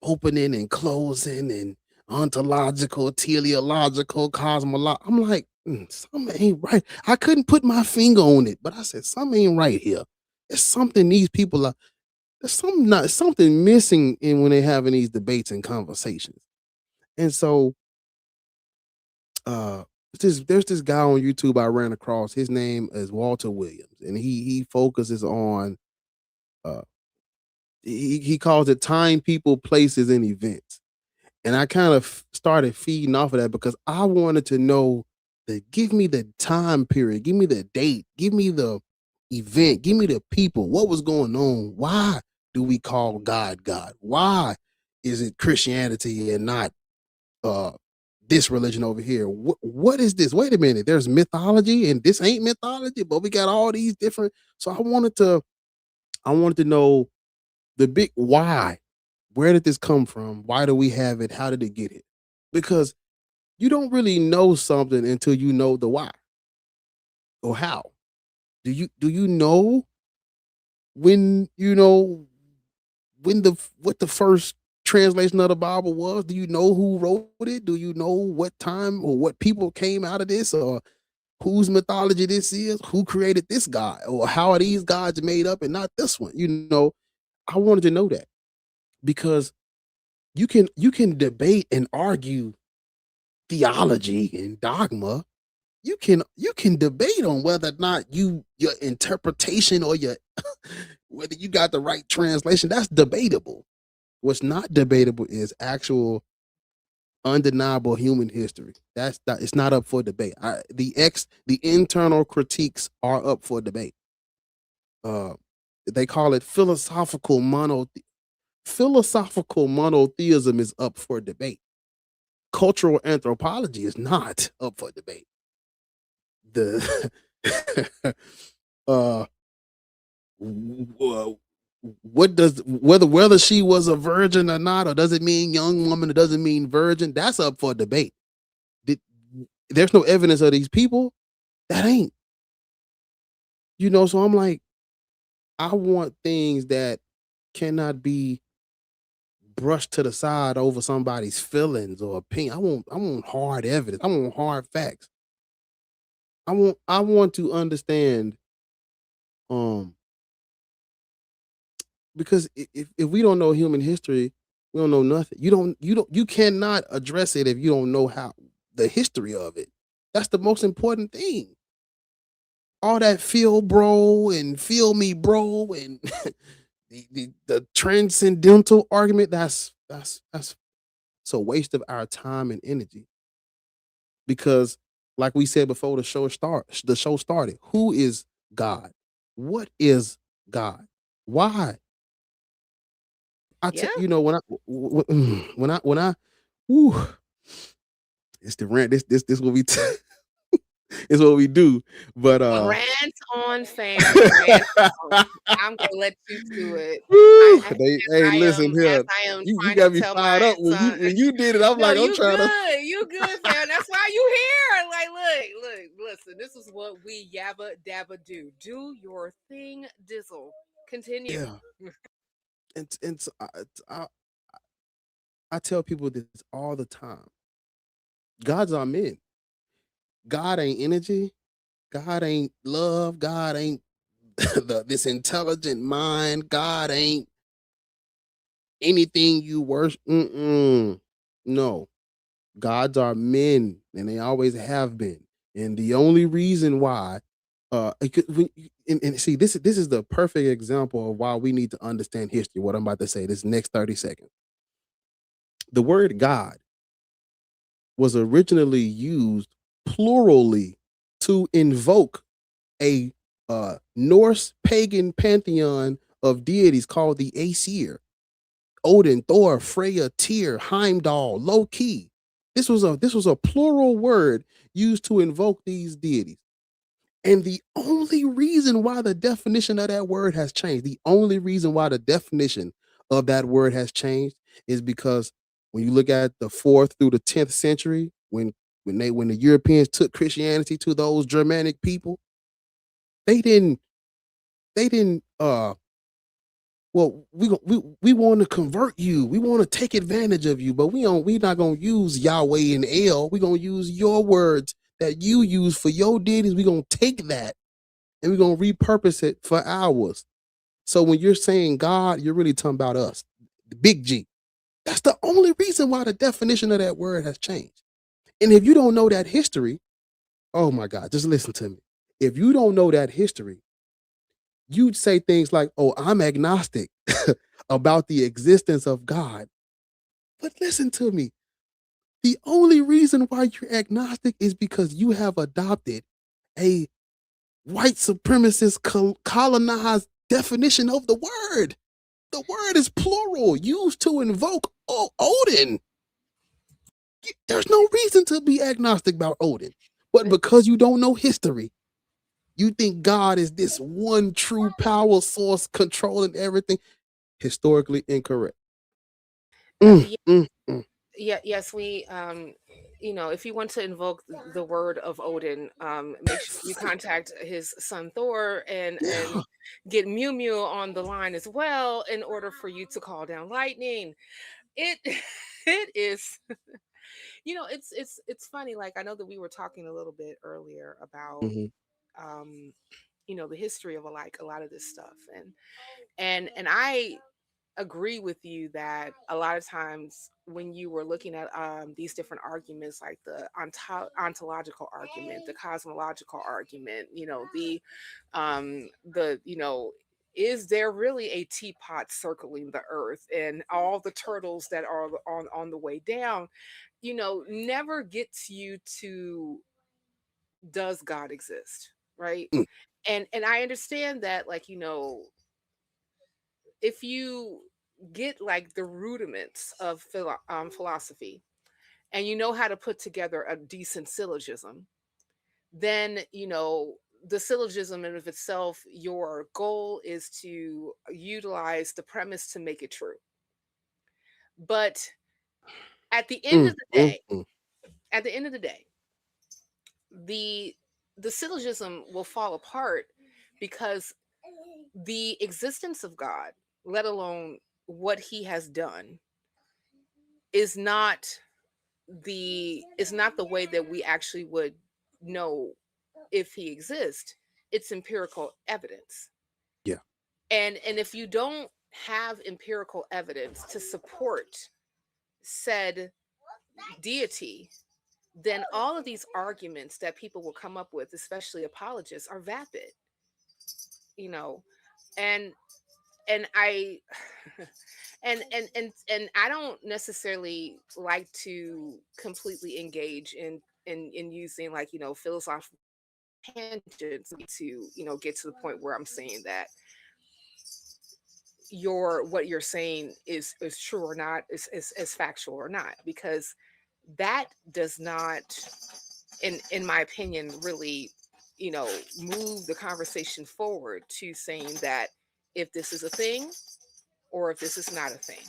Speaker 2: opening and closing and ontological, teleological, cosmological. I'm like, something ain't right. I couldn't put my finger on it, but I said something ain't right here. There's something these people are. There's something missing in when they're having these debates and conversations. And so, uh, there's this guy on YouTube I ran across. His name is Walter Williams, and he focuses on uh he calls it time, people, places, and events. And I kind of started feeding off of that because I wanted to know give me the time period, give me the date, give me the event, give me the people, what was going on? Why do we call God God? Why is it Christianity and not uh this religion over here? What is this? Wait a minute, there's mythology and this ain't mythology, but we got all these different. So I wanted to know the big why. Where did this come from? Why do we have it? How did it get it? Because you don't really know something until you know the why or how. Do you know when what the first translation of the Bible was? Do you know who wrote it? Do you know what time or what people came out of this or whose mythology this is? Who created this god or how are these gods made up and not this one? I wanted to know that because you can debate and argue theology and dogma. You can debate on whether or not your interpretation or your whether you got the right translation. That's debatable. What's not debatable is actual undeniable human history. It's not up for debate. The internal critiques are up for debate. Uh, they call it philosophical monotheism is up for debate. Cultural anthropology is not up for debate. The uh w- what does whether she was a virgin or not, or does it mean young woman, or does it mean virgin? That's up for debate. Did, there's no evidence of these people. That ain't, so I'm like, I want things that cannot be brushed to the side over somebody's feelings or opinion. I want hard evidence. I want hard facts. I want to understand, um because if we don't know human history, we don't know nothing. You cannot address it if you don't know how the history of it. That's the most important thing. All that feel bro and feel me bro and the transcendental argument, that's a waste of our time and energy. Because like we said before the show started, who is God? What is God? Why?
Speaker 1: Yeah.
Speaker 2: When I whew, it's the rant. This what we is what we do. But
Speaker 1: Rant on, fam, rant on. I'm gonna let you do it. I
Speaker 2: whew,
Speaker 1: as
Speaker 2: hey,
Speaker 1: I
Speaker 2: listen
Speaker 1: am as
Speaker 2: here.
Speaker 1: I am
Speaker 2: You
Speaker 1: trying to
Speaker 2: got me
Speaker 1: tell
Speaker 2: fired
Speaker 1: my
Speaker 2: up when
Speaker 1: son.
Speaker 2: you did it. I'm
Speaker 1: No,
Speaker 2: like, I'm trying to.
Speaker 1: you good, fam. That's why you here. Like, look, listen. This is what we yabba dabba do. Do your thing, dizzle. Continue.
Speaker 2: Yeah. And so I tell people this all the time. Gods are men. God ain't energy. God ain't love. God ain't this intelligent mind. God ain't anything you worship. No, gods are men, and they always have been. And the only reason why, and see, this is the perfect example of why we need to understand history. What I'm about to say, this next 30 seconds. The word God was originally used plurally to invoke a Norse pagan pantheon of deities called the Aesir. Odin, Thor, Freya, Tyr, Heimdall, Loki. This was a plural word used to invoke these deities. And the only reason why the definition of that word has changed, the only reason why the definition of that word has changed is because when you look at the 4th through the 10th century, when the Europeans took Christianity to those Germanic people, they didn't well, we want to convert you. We want to take advantage of you, but we not gonna use Yahweh and El. We gonna use your words that you use for your deities. We gonna take that and we're gonna repurpose it for ours. So when you're saying God, you're really talking about us, the big G. That's the only reason why the definition of that word has changed. And if you don't know that history, oh my God, just listen to me. If you don't know that history, you'd say things like, "Oh, I'm agnostic about the existence of God." But listen to me. The only reason why you're agnostic is because you have adopted a white supremacist colonized definition of the word. The word is plural, used to invoke Odin. There's no reason to be agnostic about Odin. But because you don't know history, you think God is this one true power source controlling everything. Historically incorrect. Mm,
Speaker 1: Yeah,
Speaker 2: mm, mm.
Speaker 1: yeah, yes, if you want to invoke the word of Odin, make sure you contact his son Thor and
Speaker 2: Yeah.
Speaker 1: get Mew Mew on the line as well in order for you to call down lightning. It it is, it's funny. Like, I know that we were talking a little bit earlier about
Speaker 2: Mhm.
Speaker 1: um the history of like a lot of this stuff, and I agree with you that a lot of times when you were looking at these different arguments, like the ontological argument, the cosmological argument, is there really a teapot circling the earth, and all the turtles that are on the way down, never gets you to, does God exist, right?
Speaker 2: Mm,
Speaker 1: And I understand that, like, if you get like the rudiments of philosophy, and you know how to put together a decent syllogism, then the syllogism in of itself, your goal is to utilize the premise to make it true. But at the end
Speaker 2: mm,
Speaker 1: of the
Speaker 2: mm,
Speaker 1: day,
Speaker 2: mm.
Speaker 1: at the end of the day, the the syllogism will fall apart, because the existence of God, let alone what he has done, is not the way that we actually would know if he exists. It's empirical evidence.
Speaker 2: Yeah.
Speaker 1: And if you don't have empirical evidence to support said deity, then all of these arguments that people will come up with, especially apologists, are vapid, you know. And and I and I don't necessarily like to completely engage in using, like, philosophical tangents to, get to the point where I'm saying that what you're saying is true or not, is factual or not, because that does not, in my opinion, really, move the conversation forward to saying that if this is a thing or if this is not a thing.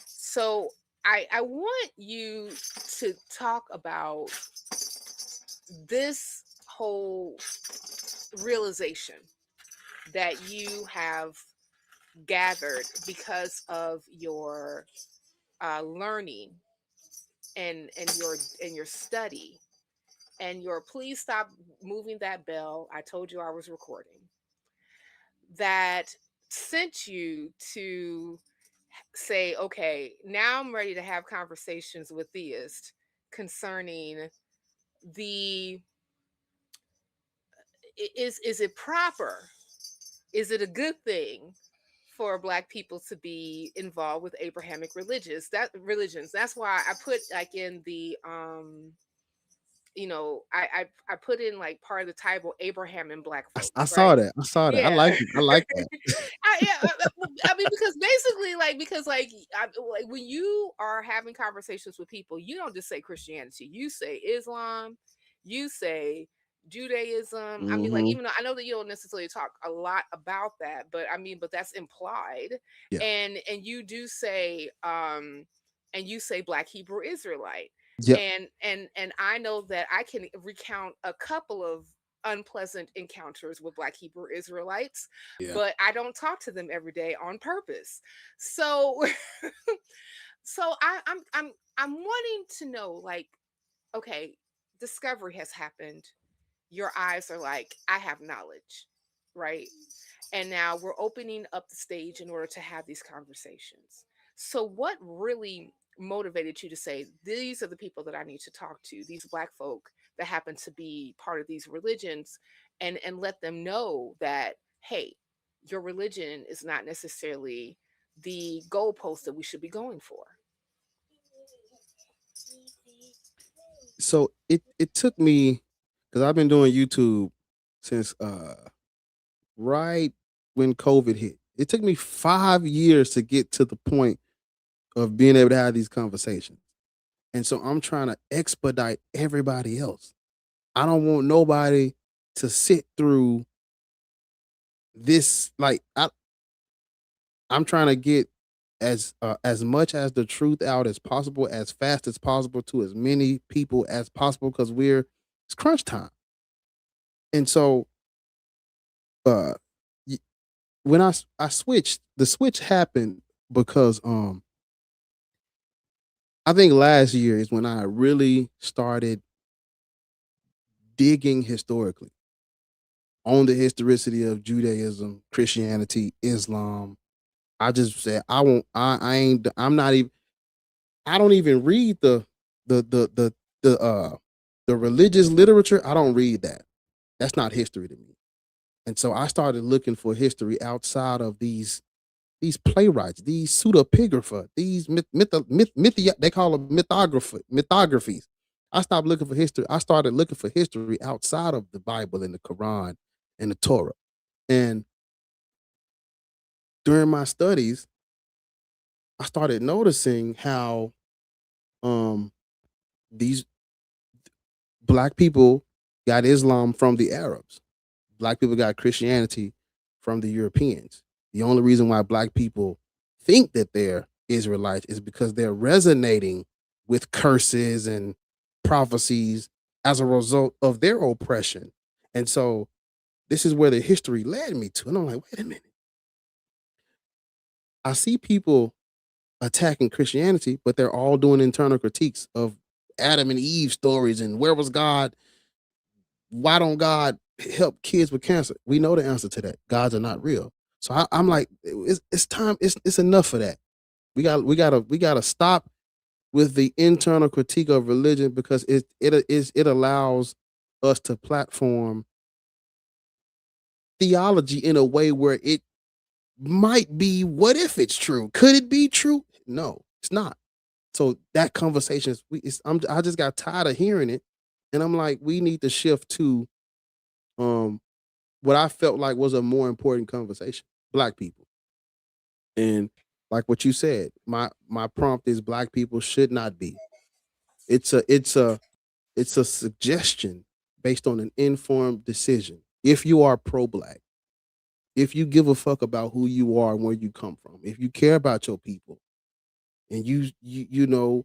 Speaker 1: So I want you to talk about this whole realization that you have gathered because of your learning, and your study, and your, please stop moving that bell, I told you I was recording, that sent you to say, okay, now I'm ready to have conversations with theists concerning the, is it proper, is it a good thing for Black people to be involved with Abrahamic religions. That's why I put, like, in the I put in, like, part of the title, Abraham and Black
Speaker 2: I
Speaker 1: folks,
Speaker 2: saw
Speaker 1: right?
Speaker 2: that. I saw that. I
Speaker 1: Yeah.
Speaker 2: like it. I like that.
Speaker 1: I mean, because basically, like, like, when you are having conversations with people, you don't just say Christianity, you say Islam, you say Judaism. I mean, like,
Speaker 2: Mhm.
Speaker 1: even though I know that you don't necessarily talk a lot about that, but I mean, but that's implied.
Speaker 2: Yeah.
Speaker 1: And you do say, and you say Black Hebrew Israelite.
Speaker 2: Yep.
Speaker 1: And I know that I can recount a couple of unpleasant encounters with Black Hebrew Israelites,
Speaker 2: Yeah.
Speaker 1: but I don't talk to them every day on purpose. So so I'm wanting to know, like, okay, discovery has happened. Your eyes are like, I have knowledge, right? And now we're opening up the stage in order to have these conversations. So, what really motivated you to say, these are the people that I need to talk to, these Black folk that happen to be part of these religions, and let them know that, hey, your religion is not necessarily the goalpost that we should be going for?
Speaker 2: So it took me, because I've been doing YouTube since right when COVID hit. It took me 5 years to get to the point of being able to have these conversations. And so I'm trying to expedite everybody else. I don't want nobody to sit through this. Like I'm trying to get as much as the truth out as possible, as fast as possible, to as many people as possible, because it's crunch time. And so uh y- when I switched, the switch happened because I think last year is when I really started digging historically on the historicity of Judaism, Christianity, Islam, I just said I won't. I ain't. I'm not even. I don't even read the the the the uh the religious literature. I don't read that. That's not history to me. And so I started looking for history outside of these playwrights, these pseudepigrapha, these they call them mythographies. I stopped looking for history. I started looking for history outside of the Bible and the Quran and the Torah. And during my studies, I started noticing how um these black people got Islam from the Arabs. Black people got Christianity from the Europeans. The only reason why black people think that they're Israelites is because they're resonating with curses and prophecies as a result of their oppression. And so this is where the history led me to. And I'm like, wait a minute. I see people attacking Christianity, but they're all doing internal critiques of Adam and Eve stories and where was God? Why don't God help kids with cancer? We know the answer to that. Gods are not real. So I'm like, it's time. It's enough for that. We gotta stop with the internal critique of religion because it allows us to platform theology in a way where it might be. What if it's true? Could it be true? No, it's not. So that conversation is. I just got tired of hearing it, and I'm like, we need to shift to um what I felt like was a more important conversation. Black people. And like what you said, my prompt is black people should not be. It's a suggestion based on an informed decision. If you are pro-black, if you give a fuck about who you are and where you come from, if you care about your people, and you you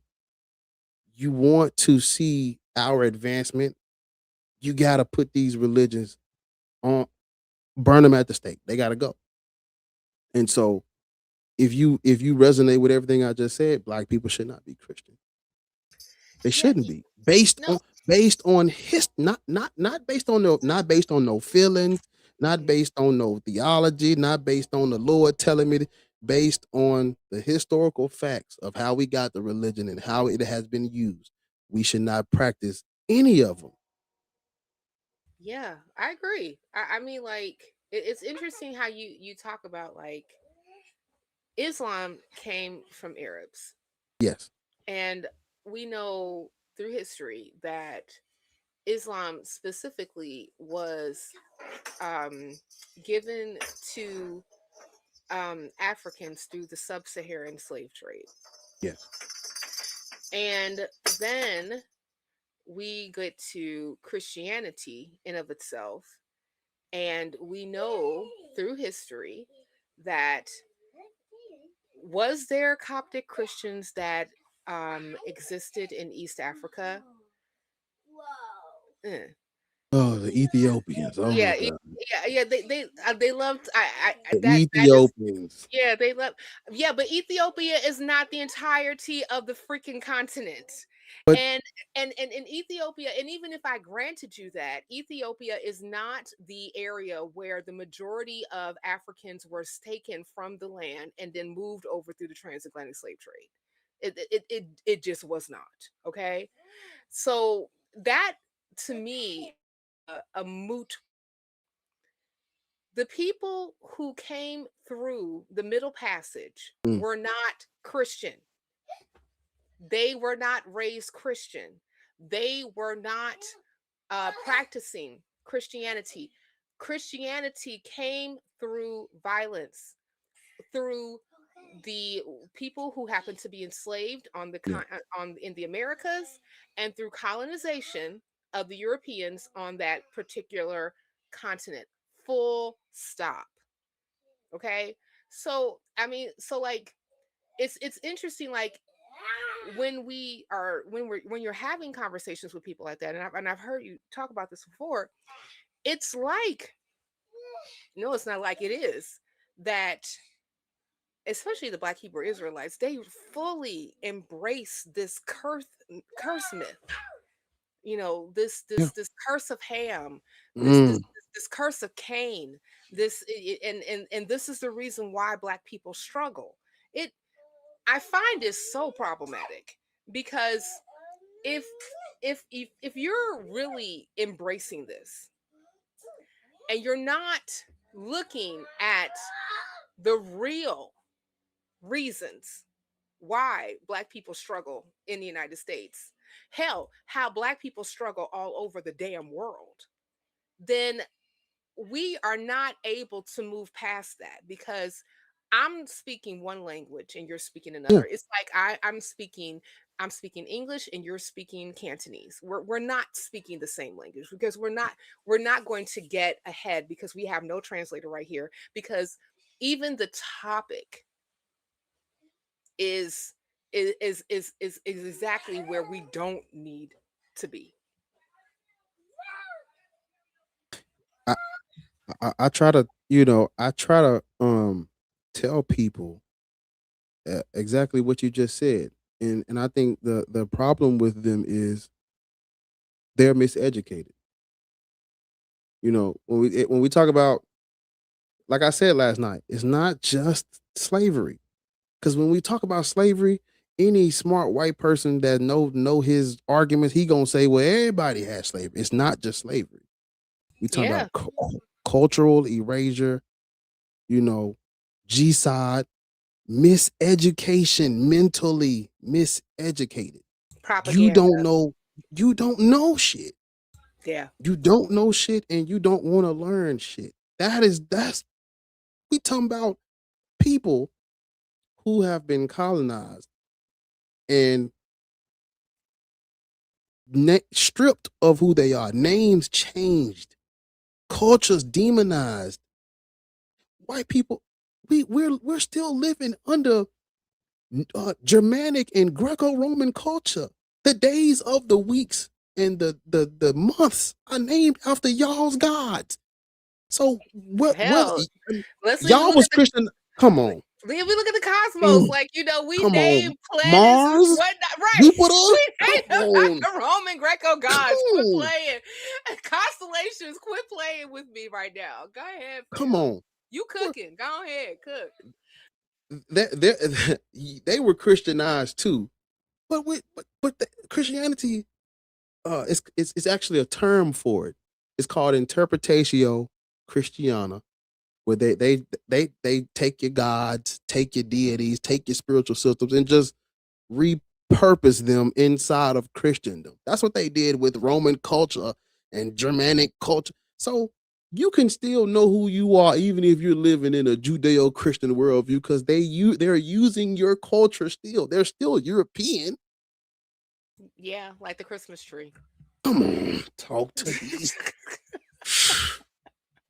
Speaker 2: want to see our advancement, you got to put these religions on, burn them at the stake. They got to go. And so if you resonate with everything I just said, black people should not be Christian. They
Speaker 1: Yeah,
Speaker 2: shouldn't be based
Speaker 1: no.
Speaker 2: on his not based on no feelings, not
Speaker 1: Mhm.
Speaker 2: based on no theology, not based on the Lord telling me, based on the historical facts of how we got the religion and how it has been used. We should not practice any of them.
Speaker 1: Yeah, I agree. I mean, like, it's interesting how you talk about like Islam came from Arabs,
Speaker 2: Yes.
Speaker 1: and we know through history that Islam specifically was um, given to Africans through the sub-Saharan slave trade,
Speaker 2: Yes.
Speaker 1: and then we get to Christianity in of itself, and we know through history that was there Coptic Christians that existed in East Africa? Eh.
Speaker 2: Oh, the Ethiopians. Oh my
Speaker 1: Yeah,
Speaker 2: God.
Speaker 1: yeah. They loved.
Speaker 2: The
Speaker 1: That is.
Speaker 2: Ethiopians.
Speaker 1: Yeah, they love. Yeah, but Ethiopia is not the entirety of the freaking continent.
Speaker 2: But
Speaker 1: And and in Ethiopia, and even if I granted you that, Ethiopia is not the area where the majority of Africans were taken from the land and then moved over through the transatlantic slave trade. It just was not. Okay. So that to me a moot. The people who came through the Middle Passage
Speaker 2: mm,
Speaker 1: were not Christian. They were not raised Christian. They were not practicing Christianity. Christianity came through violence, through the people who happened to be enslaved on
Speaker 2: yeah.
Speaker 1: on in the Americas, and through colonization of the Europeans on that particular continent. Full stop. Okay? So, I mean, so like it's interesting like when you're having conversations with people like that, and I've heard you talk about this before. It's like, no, it's not like, it is that especially the Black Hebrew Israelites, they fully embrace this curse myth. You know, this
Speaker 2: Yeah.
Speaker 1: curse of Ham, this
Speaker 2: Mm.
Speaker 1: this curse of Cain, and this is the reason why Black people struggle. It I find it so problematic because if if you're really embracing this and you're not looking at the real reasons why Black people struggle in the United States, hell, how Black people struggle all over the damn world, then we are not able to move past that because I'm speaking one language and you're speaking
Speaker 2: Yeah.
Speaker 1: another. It's like I'm speaking English and you're speaking Cantonese. We're not speaking the same language because we're not going to get ahead because we have no translator right here because even the topic is is exactly where we don't need to be.
Speaker 2: I, I try to, you know, I try to tell people exactly what you just said. And I think the problem with them is they're miseducated. You know, when we talk about, like I said last night, it's not just slavery. Because when we talk about slavery, any smart white person that know his arguments, he gonna say, well, everybody had slavery. It's not just slavery. We talk
Speaker 1: Yeah,
Speaker 2: about cultural erasure, you know, G-side, miseducation, mentally miseducated. You don't
Speaker 1: propaganda.
Speaker 2: know, you don't know shit.
Speaker 1: Yeah,
Speaker 2: You don't know shit and you don't want to learn shit. That's we talking about people who have been colonized and stripped of who they are, names changed, cultures demonized. White people, we're still living under Germanic and Greco-Roman culture. The days of the weeks and the months are named after y'all's gods. So what
Speaker 1: hell, let's even
Speaker 2: y'all
Speaker 1: look
Speaker 2: was
Speaker 1: at the
Speaker 2: Christian? Come on,
Speaker 1: we look at the cosmos.
Speaker 2: Mm,
Speaker 1: Like we
Speaker 2: come
Speaker 1: name
Speaker 2: on,
Speaker 1: planets and
Speaker 2: Mars,
Speaker 1: whatnot. Right,
Speaker 2: Jupiter.
Speaker 1: we
Speaker 2: Come
Speaker 1: name them
Speaker 2: on,
Speaker 1: after Roman Greco
Speaker 2: come
Speaker 1: gods. Quit
Speaker 2: on,
Speaker 1: playing. Constellations, quit playing with me right now. Go ahead,
Speaker 2: come
Speaker 1: fam.
Speaker 2: on.
Speaker 1: You cooking? Go ahead, cook.
Speaker 2: They were Christianized too, but Christianity, it's actually a term for it. It's called interpretatio Christiana, where they take your gods, take your deities, take your spiritual systems, and just repurpose them inside of Christendom. That's what they did with Roman culture and Germanic culture. So you can still know who you are even if you're living in a Judeo-Christian worldview because they're using your culture still. They're still European.
Speaker 1: Yeah, like the Christmas tree.
Speaker 2: Come on, talk to me.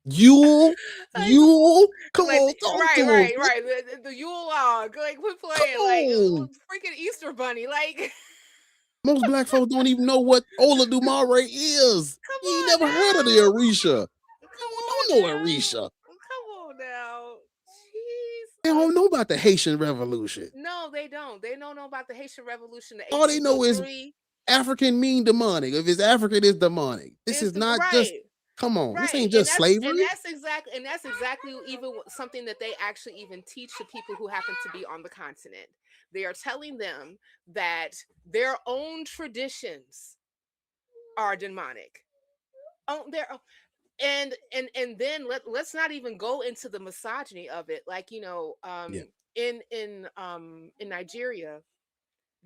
Speaker 2: Yule,
Speaker 1: Like,
Speaker 2: Yule. Come
Speaker 1: like
Speaker 2: on, talk
Speaker 1: right,
Speaker 2: to him.
Speaker 1: right, right. The Yule log. Like, quit
Speaker 2: Come
Speaker 1: playing. Like,
Speaker 2: on.
Speaker 1: freaking Easter bunny. Like,
Speaker 2: Most black folks don't even know what Ola Dumare is.
Speaker 1: come
Speaker 2: You ain't
Speaker 1: on
Speaker 2: never heard of the
Speaker 1: now.
Speaker 2: Orisha.
Speaker 1: Come
Speaker 2: Don't
Speaker 1: on
Speaker 2: know
Speaker 1: now.
Speaker 2: Orisha.
Speaker 1: Come on now.
Speaker 2: They
Speaker 1: Jesus.
Speaker 2: don't know about the Haitian Revolution.
Speaker 1: No, they don't. They don't know about the Haitian Revolution, the
Speaker 2: All they know is
Speaker 1: 1803.
Speaker 2: African mean demonic. If it's African, it's demonic. This
Speaker 1: Is
Speaker 2: is
Speaker 1: the
Speaker 2: not just,
Speaker 1: right.
Speaker 2: come on, this
Speaker 1: Right.
Speaker 2: ain't just slavery.
Speaker 1: And that's exactly even something that they actually even teach to people who happen to be on the continent. They are telling them that their own traditions are demonic. Oh, they're and then let's not even go into the misogyny of it. Like,
Speaker 2: Yeah.
Speaker 1: in Nigeria,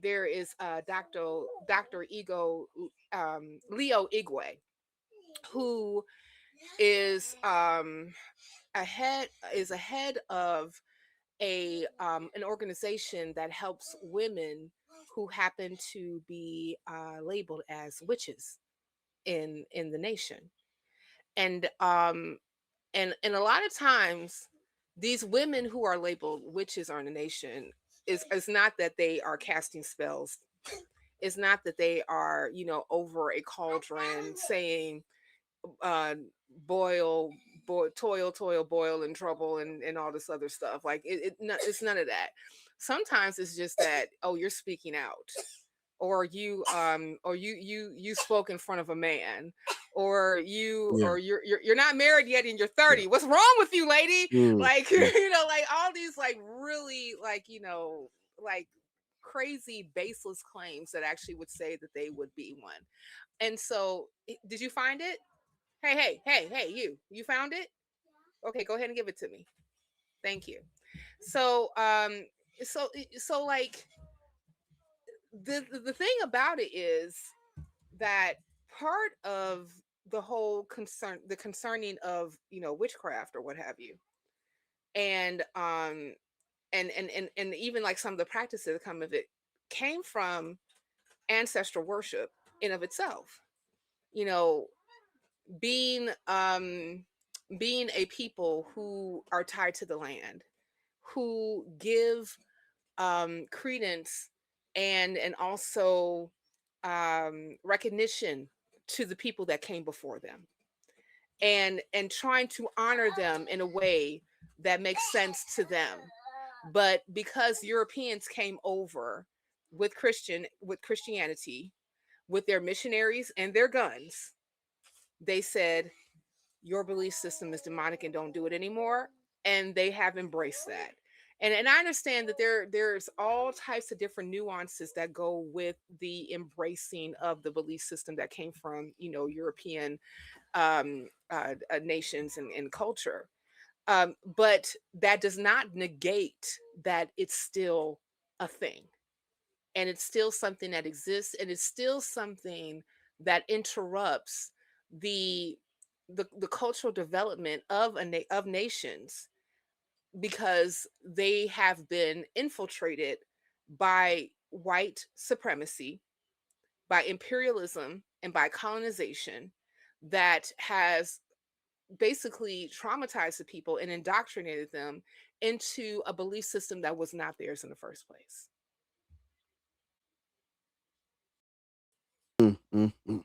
Speaker 1: there is Dr. Ego Leo Igwe, who is ahead of an organization that helps women who happen to be labeled as witches in the nation. And um and and a lot of times these women who are labeled witches are in the nation is not that they are casting spells. It's not that they are over a cauldron saying uh boil, toil, boil, and trouble, and all this other stuff. Like it's none of that. Sometimes it's just that, oh, you're speaking out, or you spoke in front of a man, or
Speaker 2: Yeah.
Speaker 1: you're not married yet and you're
Speaker 2: Yeah.
Speaker 1: 30. What's wrong with you, lady?
Speaker 2: Mm,
Speaker 1: Like,
Speaker 2: mm,
Speaker 1: like all these like really like, like crazy baseless claims that actually would say that they would be one. And so, did you find it? Hey, hey, hey, hey, you found it? Okay, go ahead and give it to me. Thank you. So, so like the thing about it is that part of the whole the concerning of, witchcraft or what have you, and and even like some of the practices that come of it, came from ancestral worship in of itself. You know, being being a people who are tied to the land, who give credence and also recognition to the people that came before them, and trying to honor them in a way that makes sense to them. But because Europeans came over with Christianity, with their missionaries and their guns, they said your belief system is demonic and don't do it anymore. And they have embraced that. And I understand that there's all types of different nuances that go with the embracing of the belief system that came from, European nations and culture. But that does not negate that it's still a thing, and it's still something that exists, and it's still something that interrupts the the cultural development of of nations, because they have been infiltrated by white supremacy, by imperialism, and by colonization that has basically traumatized the people and indoctrinated them into a belief system that was not theirs in the first place.
Speaker 2: mm, mm, mm.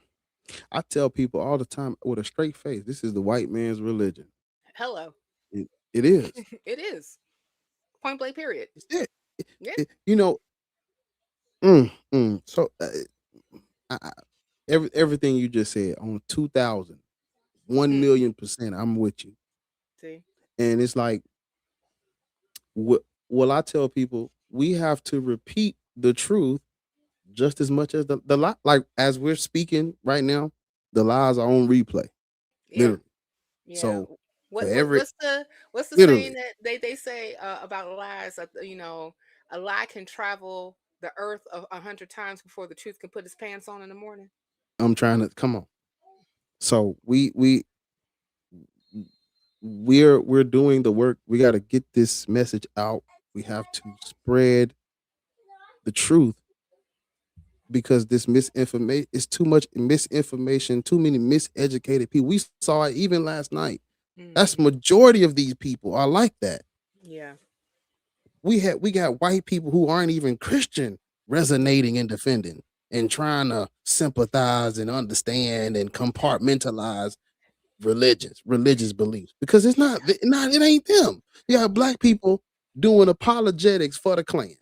Speaker 2: I tell people all the time with a straight face, this is the white man's religion.
Speaker 1: Hello.
Speaker 2: It is.
Speaker 1: It is. Point blank, period.
Speaker 2: It's it.
Speaker 1: Yeah.
Speaker 2: You know, so I, everything you just said on 2000, one
Speaker 1: Mm.
Speaker 2: million percent, I'm with you.
Speaker 1: See?
Speaker 2: And it's like, what, well, I tell people we have to repeat the truth just as much as the lie. Like, as we're speaking right now, the lies are on replay,
Speaker 1: Yeah.
Speaker 2: literally.
Speaker 1: Yeah.
Speaker 2: So for every
Speaker 1: What's the saying
Speaker 2: literally,
Speaker 1: that they say about lies? That, a lie can travel the earth 100 times before the truth can put his pants on in the morning.
Speaker 2: I'm trying to come on. So we're doing the work. We got to get this message out. We have to spread the truth, because this misinformation is too much misinformation, too many miseducated people. We saw it even last night. That's
Speaker 1: Hmm.
Speaker 2: majority of these people are like that.
Speaker 1: Yeah.
Speaker 2: We got white people who aren't even Christian resonating and defending and trying to sympathize and understand and compartmentalize religious beliefs, because it ain't them. You have black people doing apologetics for the Klan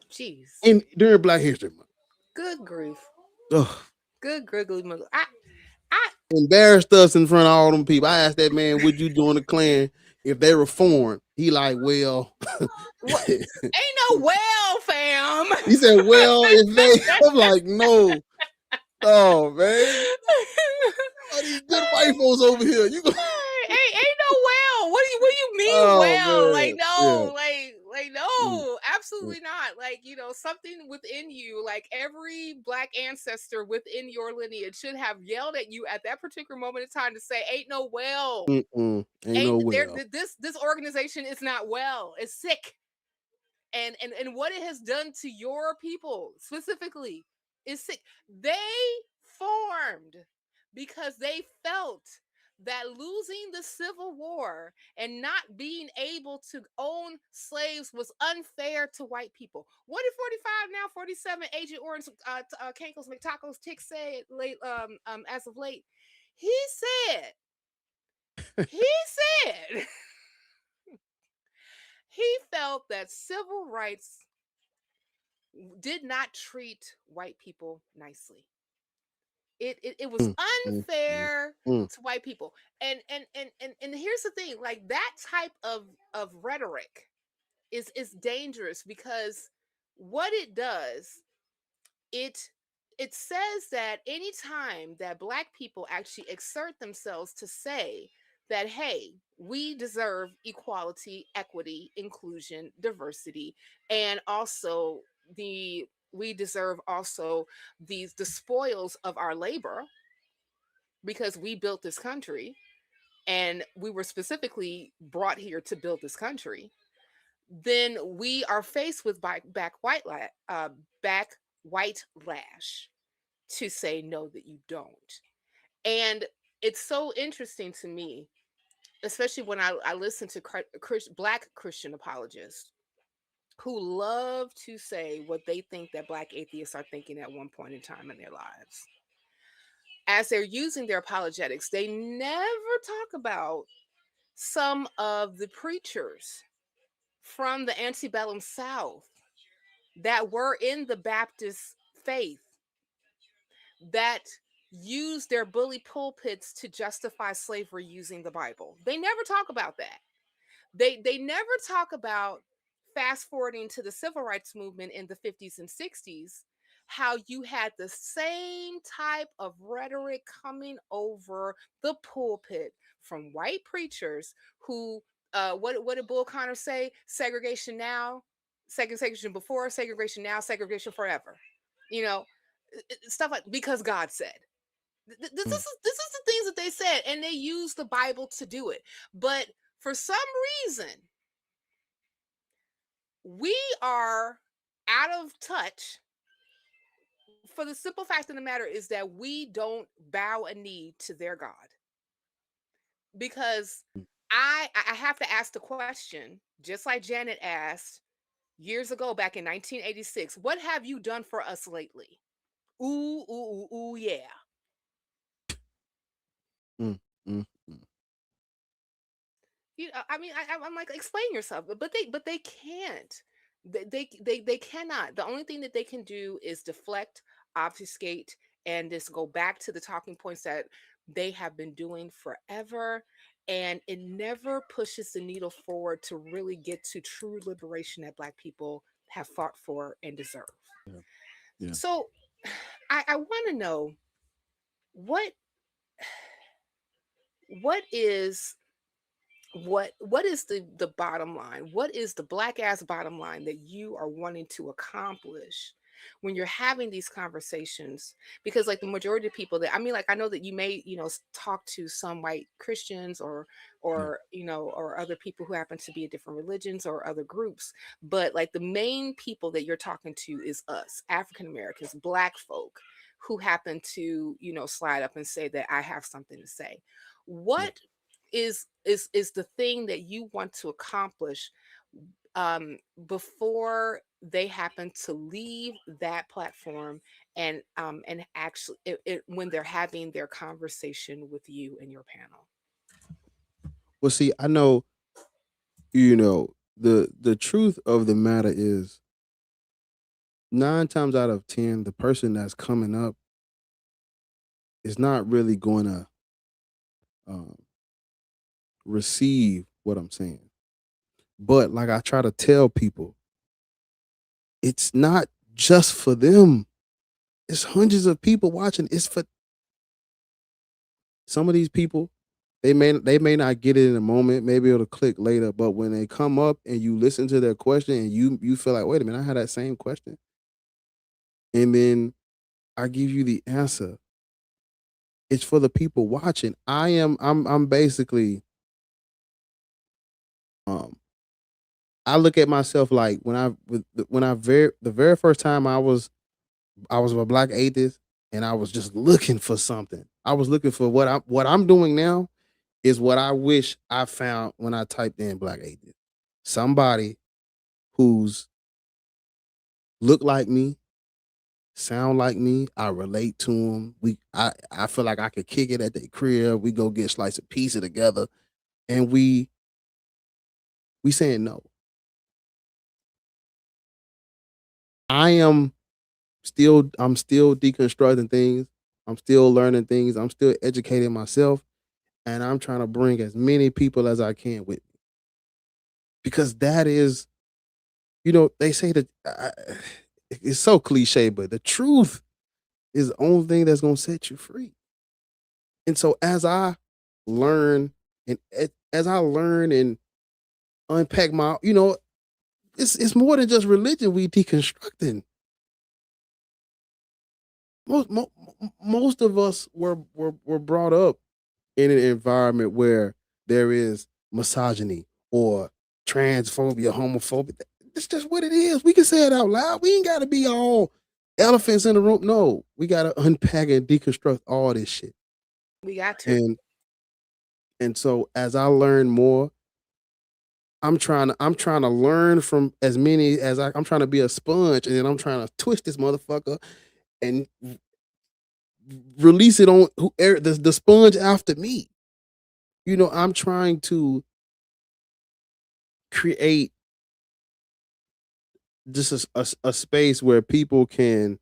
Speaker 1: Jeez.
Speaker 2: in during Black History Month.
Speaker 1: Good grief.
Speaker 2: Ugh.
Speaker 1: Good griggly mother. I
Speaker 2: Embarrassed us in front of all them people. I asked that man, "Would you join the Klan if they reformed?" He like, "Well,"
Speaker 1: what? Ain't no well, fam.
Speaker 2: he said, "Well, if they," I'm like, "No, oh man, all these good white folks over here." You go,
Speaker 1: Ain't no well. What do you mean
Speaker 2: oh
Speaker 1: well? Like
Speaker 2: man, yeah.
Speaker 1: no, like
Speaker 2: Mm,
Speaker 1: no,
Speaker 2: mm,
Speaker 1: absolutely not. Like, something within you, like every black ancestor within your lineage should have yelled at you at that particular moment in time to say, "Ain't no well.
Speaker 2: ain't
Speaker 1: Ain't
Speaker 2: no
Speaker 1: there?
Speaker 2: well.
Speaker 1: This organization is not well. It's sick." And what it has done to your people specifically is sick. They formed because they felt that losing the Civil War and not being able to own slaves was unfair to white people. What did 45, now 47, Agent Orange, Cankles McTacos Tick said late, as of late? He said, he said, he felt that civil rights did not treat white people nicely. It was
Speaker 2: Mm, mm, mm,
Speaker 1: unfair
Speaker 2: mm,
Speaker 1: to white people. And here's the thing, like that type of rhetoric is dangerous, because what it does, it it says that anytime that black people actually exert themselves to say that, hey, we deserve equality, equity, inclusion, diversity, and also the we deserve also the spoils of our labor, because we built this country and we were specifically brought here to build this country, then we are faced with back white lash to say no, that you don't. And it's so interesting to me, especially when I listen to black Christian apologists who love to say what they think that black atheists are thinking at one point in time in their lives. As they're using their apologetics, they never talk about some of the preachers from the antebellum South that were in the Baptist faith, that used their bully pulpits to justify slavery using the Bible. They never talk about that. They never talk about, fast forwarding to the civil rights movement in the 50s and 60s, how you had the same type of rhetoric coming over the pulpit from white preachers who, what did Bull Connor say? Segregation now, segregation before, segregation now, segregation forever. You know, stuff like, because God said.
Speaker 2: mm.
Speaker 1: This is the things that they said, and they use the Bible to do it. But for some reason, we are out of touch, for the simple fact of the matter is that we don't bow a knee to their God. Because I have to ask the question, just like Janet asked years ago back in 1986, what have you done for us lately? Ooh, ooh, ooh, ooh, yeah.
Speaker 2: Mm, mm, mm.
Speaker 1: I mean, I'm like, explain yourself, but they can't. They cannot. The only thing that they can do is deflect, obfuscate, and just go back to the talking points that they have been doing forever. And it never pushes the needle forward to really get to true liberation that Black people have fought for and deserve.
Speaker 2: Yeah, yeah.
Speaker 1: So I want to know what what is what is the bottom line, what is the black ass bottom line that you are wanting to accomplish when you're having these conversations? Because like the majority of people that, I mean, like, I know that you may, talk to some white Christians,
Speaker 2: Yeah.
Speaker 1: or or other people who happen to be in different religions or other groups, but like the main people that you're talking to is us African Americans, Black folk, who happen to slide up and say that I have something to say.
Speaker 2: Yeah.
Speaker 1: What is the thing that you want to accomplish, before they happen to leave that platform, and actually when they're having their conversation with you and your panel?
Speaker 2: Well, see, I know, the truth of the matter is 9 times out of 10, the person that's coming up is not really going to um, receive what I'm saying. But like I try to tell people, it's not just for them. It's hundreds of people watching. It's for some of these people. They may not get it in a moment. Maybe it'll click later. But when they come up and you listen to their question and you feel like, wait a minute, I had that same question, and then I give you the answer. It's for the people watching. I'm basically um I look at myself like the very first time I was a black atheist, and I was just looking for something. I was looking for what I'm doing now is what I wish I found when I typed in black atheist. Somebody who's look like me, sound like me, I relate to them. I feel like I could kick it at their crib. We go get a slice of pizza together, and we saying no. I am I'm still deconstructing things. I'm still learning things. I'm still educating myself, and I'm trying to bring as many people as I can with me because that is, they say that it's so cliche, but the truth is the only thing that's gonna set you free. And so as I learn as I learn and unpack my, it's more than just religion we deconstructing. Most of us were brought up in an environment where there is misogyny or transphobia, homophobia. It's just what it is. We can say it out loud. We ain't got to be all elephants in the room. No, we got to unpack and deconstruct all this shit.
Speaker 1: We got to.
Speaker 2: And and so as I learn more, I'm trying to learn from as many as I'm trying to be a sponge, and then I'm trying to twist this motherfucker and release it on the sponge after me. I'm trying to create just a space where people can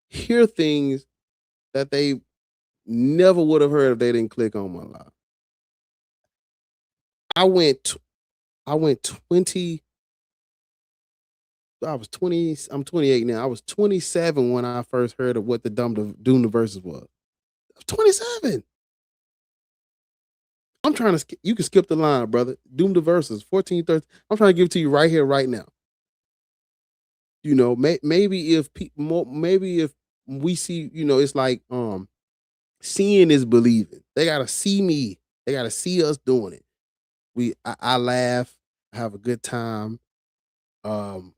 Speaker 2: hear things that they never would have heard if they didn't click on my live. I went I went 20 I was 20 I'm 28 now. I was 27 when I first heard of what the Doom the Verses was. I was 27. I'm trying to you can skip the line, brother. Doom the Verses 14 13. I'm trying to give it to you right here right now. Maybe if people maybe if we see, it's like seeing is believing. They gotta see me. They gotta see us doing it. I laugh, I have a good time. Um,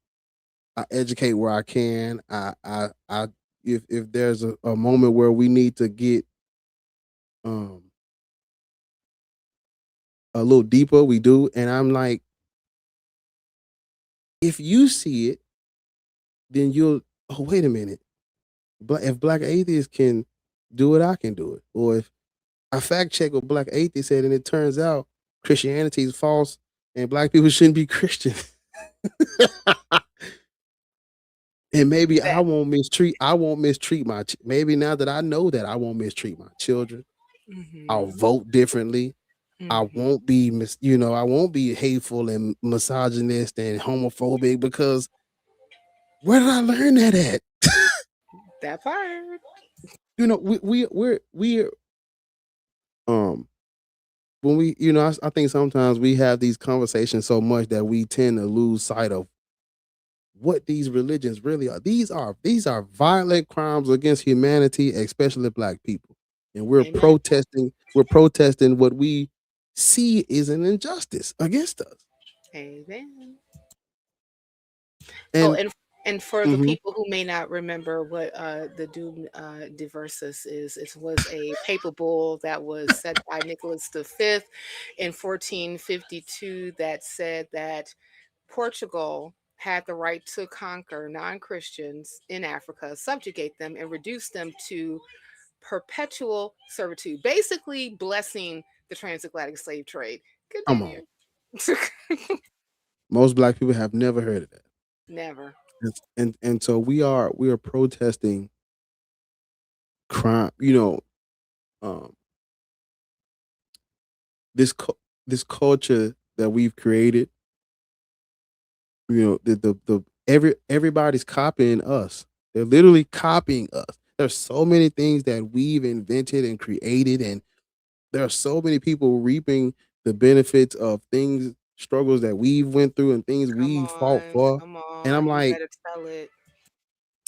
Speaker 2: I educate where I can. I if there's a moment where we need to get um a little deeper, we do. And I'm like, if you see it, then you'll. Oh, wait a minute. If Black atheists can do it, I can do it. Or if I fact check what Black atheists said, and it turns out Christianity is false, and Black people shouldn't be Christian. And maybe
Speaker 1: That.
Speaker 2: I won't mistreat maybe now that I know that I won't mistreat my children. I'll
Speaker 1: Mm-hmm.
Speaker 2: vote differently. I
Speaker 1: Mm-hmm.
Speaker 2: won't be I won't be hateful and misogynist and homophobic because where did I learn that at?
Speaker 1: That part.
Speaker 2: We're um when we I think sometimes we have these conversations so much that we tend to lose sight of what these religions really are. These are violent crimes against humanity, especially Black people. And
Speaker 1: Amen.
Speaker 2: we're protesting what we see is an injustice against us.
Speaker 1: Amen. Oh,
Speaker 2: And
Speaker 1: and for the
Speaker 2: mhm,
Speaker 1: people who may not remember what the Doom Diversus is, it was a papal bull that was set by Nicholas V in 1452 that said that Portugal had the right to conquer non-Christians in Africa, subjugate them, and reduce them to perpetual servitude, basically blessing the transatlantic slave trade.
Speaker 2: come
Speaker 1: Continue.
Speaker 2: on. Most Black people have never heard of that.
Speaker 1: Never.
Speaker 2: And so we are protesting crime, um this this culture that we've created, everybody's copying us. They're literally copying us. There's so many things that we've invented and created, and there are so many people reaping the benefits of things, struggles that we've went through and things
Speaker 1: Come
Speaker 2: we fought
Speaker 1: on.
Speaker 2: for.
Speaker 1: Come
Speaker 2: And I'm
Speaker 1: on. You
Speaker 2: like,
Speaker 1: better tell it.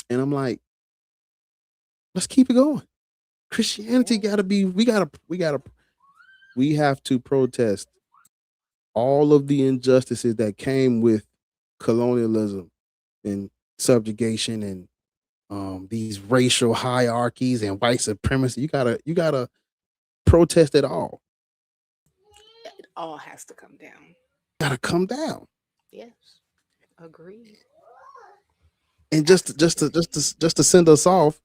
Speaker 2: and I'm like, let's keep it going. Christianity
Speaker 1: Yeah.
Speaker 2: gotta be, we have to protest all of the injustices that came with colonialism and subjugation and these racial hierarchies and white supremacy. You gotta protest it all.
Speaker 1: It all has to come down.
Speaker 2: Gotta come down.
Speaker 1: Yes. Agreed.
Speaker 2: And
Speaker 1: Absolutely.
Speaker 2: just to send us off,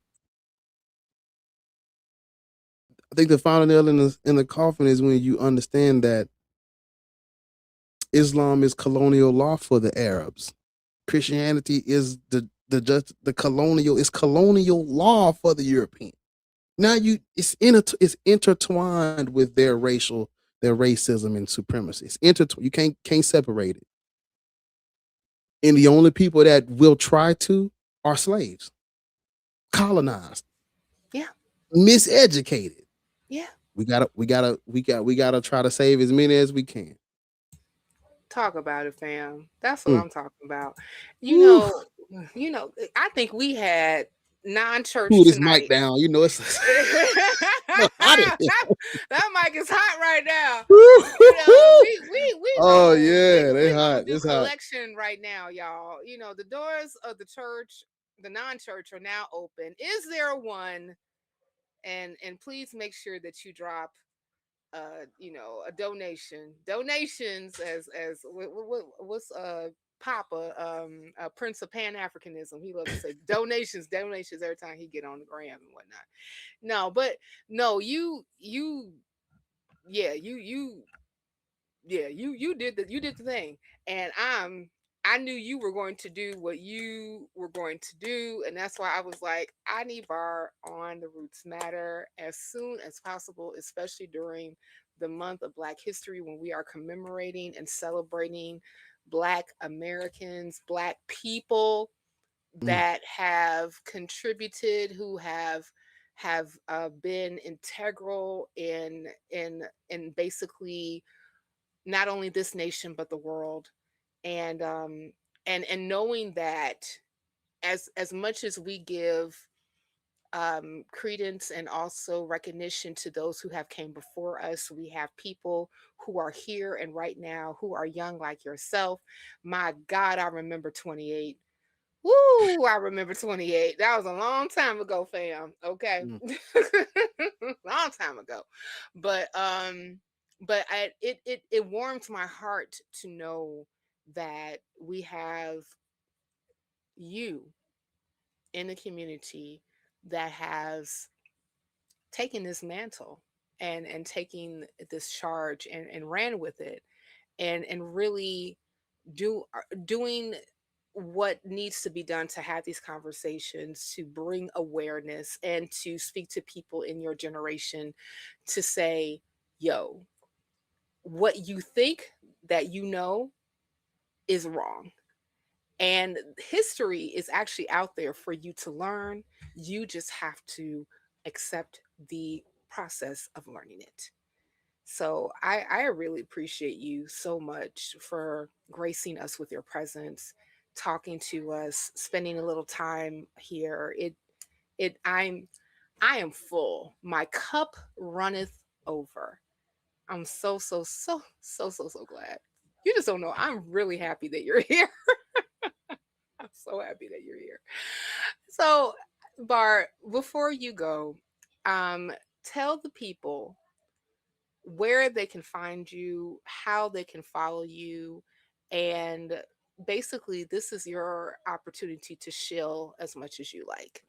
Speaker 2: I think the final nail in the coffin is when you understand that Islam is colonial law for the Arabs. Christianity is the colonial, it's colonial law for the European. Now it's intertwined with their racism and supremacy. It's intertwined. You can't separate it. And the only people that will try to are slaves, colonized,
Speaker 1: Yeah.
Speaker 2: miseducated.
Speaker 1: Yeah.
Speaker 2: We gotta try to save as many as we can.
Speaker 1: Talk about it, fam. That's what
Speaker 2: Mm.
Speaker 1: I'm talking about. You
Speaker 2: Woo.
Speaker 1: know, I think we had non-church
Speaker 2: Pull this mic
Speaker 1: tonight.
Speaker 2: down. You know it's hot in here.
Speaker 1: That mic is hot right now.
Speaker 2: Woo. Oh yeah, they
Speaker 1: We
Speaker 2: hot.
Speaker 1: gonna do
Speaker 2: It's hot.
Speaker 1: collection right now, y'all. The doors of the church, the non-church, are now open. Is there one? And please make sure that you drop a donation. Donations, as what's Papa, Prince of Pan Africanism. He loves to say donations every time he get on the gram and whatnot. No, but no, yeah, you did the thing, and I knew you were going to do what you were going to do, and that's why I was like, I need Bar on the Roots Matter as soon as possible, especially during the month of Black History when we are commemorating and celebrating Black Americans, Black people
Speaker 2: Mm,
Speaker 1: that have contributed, who have been integral in basically not only this nation but the world. And um and and knowing that as much as we give credence and also recognition to those who have came before us, we have people who are here and right now who are young like yourself. My God, I remember 28. Woo, I remember 28. That was a long time ago, fam. Okay.
Speaker 2: mm,
Speaker 1: Long time ago. But it warms my heart to know that we have you in the community that has taken this mantle and taking this charge and ran with it and really doing what needs to be done to have these conversations, to bring awareness and to speak to people in your generation to say, yo, what you think that is wrong. And history is actually out there for you to learn. You just have to accept the process of learning it. So I really appreciate you so much for gracing us with your presence, talking to us, spending a little time here. I am full. My cup runneth over. I'm so glad. You just don't know. I'm really happy that you're here. I'm so happy that you're here. So, Bart, before you go, um, tell the people where they can find you, how they can follow you, and basically, this is your opportunity to shill as much as you like.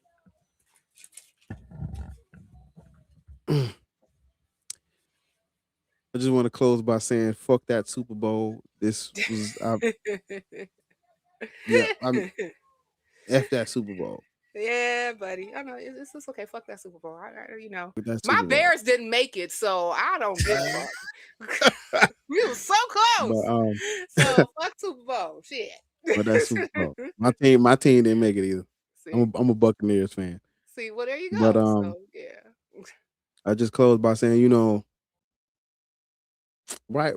Speaker 2: mm. I just want to close by saying, fuck that Super Bowl. This was, yeah, I'm f that Super Bowl.
Speaker 1: Yeah, buddy. I know it's okay. Fuck that Super Bowl.
Speaker 2: Fuck that
Speaker 1: My
Speaker 2: Super Bowl.
Speaker 1: Bears didn't make it, so I don't give a fuck. We were so
Speaker 2: but
Speaker 1: close. So fuck Super Bowl. Shit.
Speaker 2: but that Super Bowl. My team didn't make it either.
Speaker 1: see,
Speaker 2: I'm a Buccaneers fan.
Speaker 1: see. Well, there you
Speaker 2: But
Speaker 1: go. So yeah.
Speaker 2: I just closed by saying, right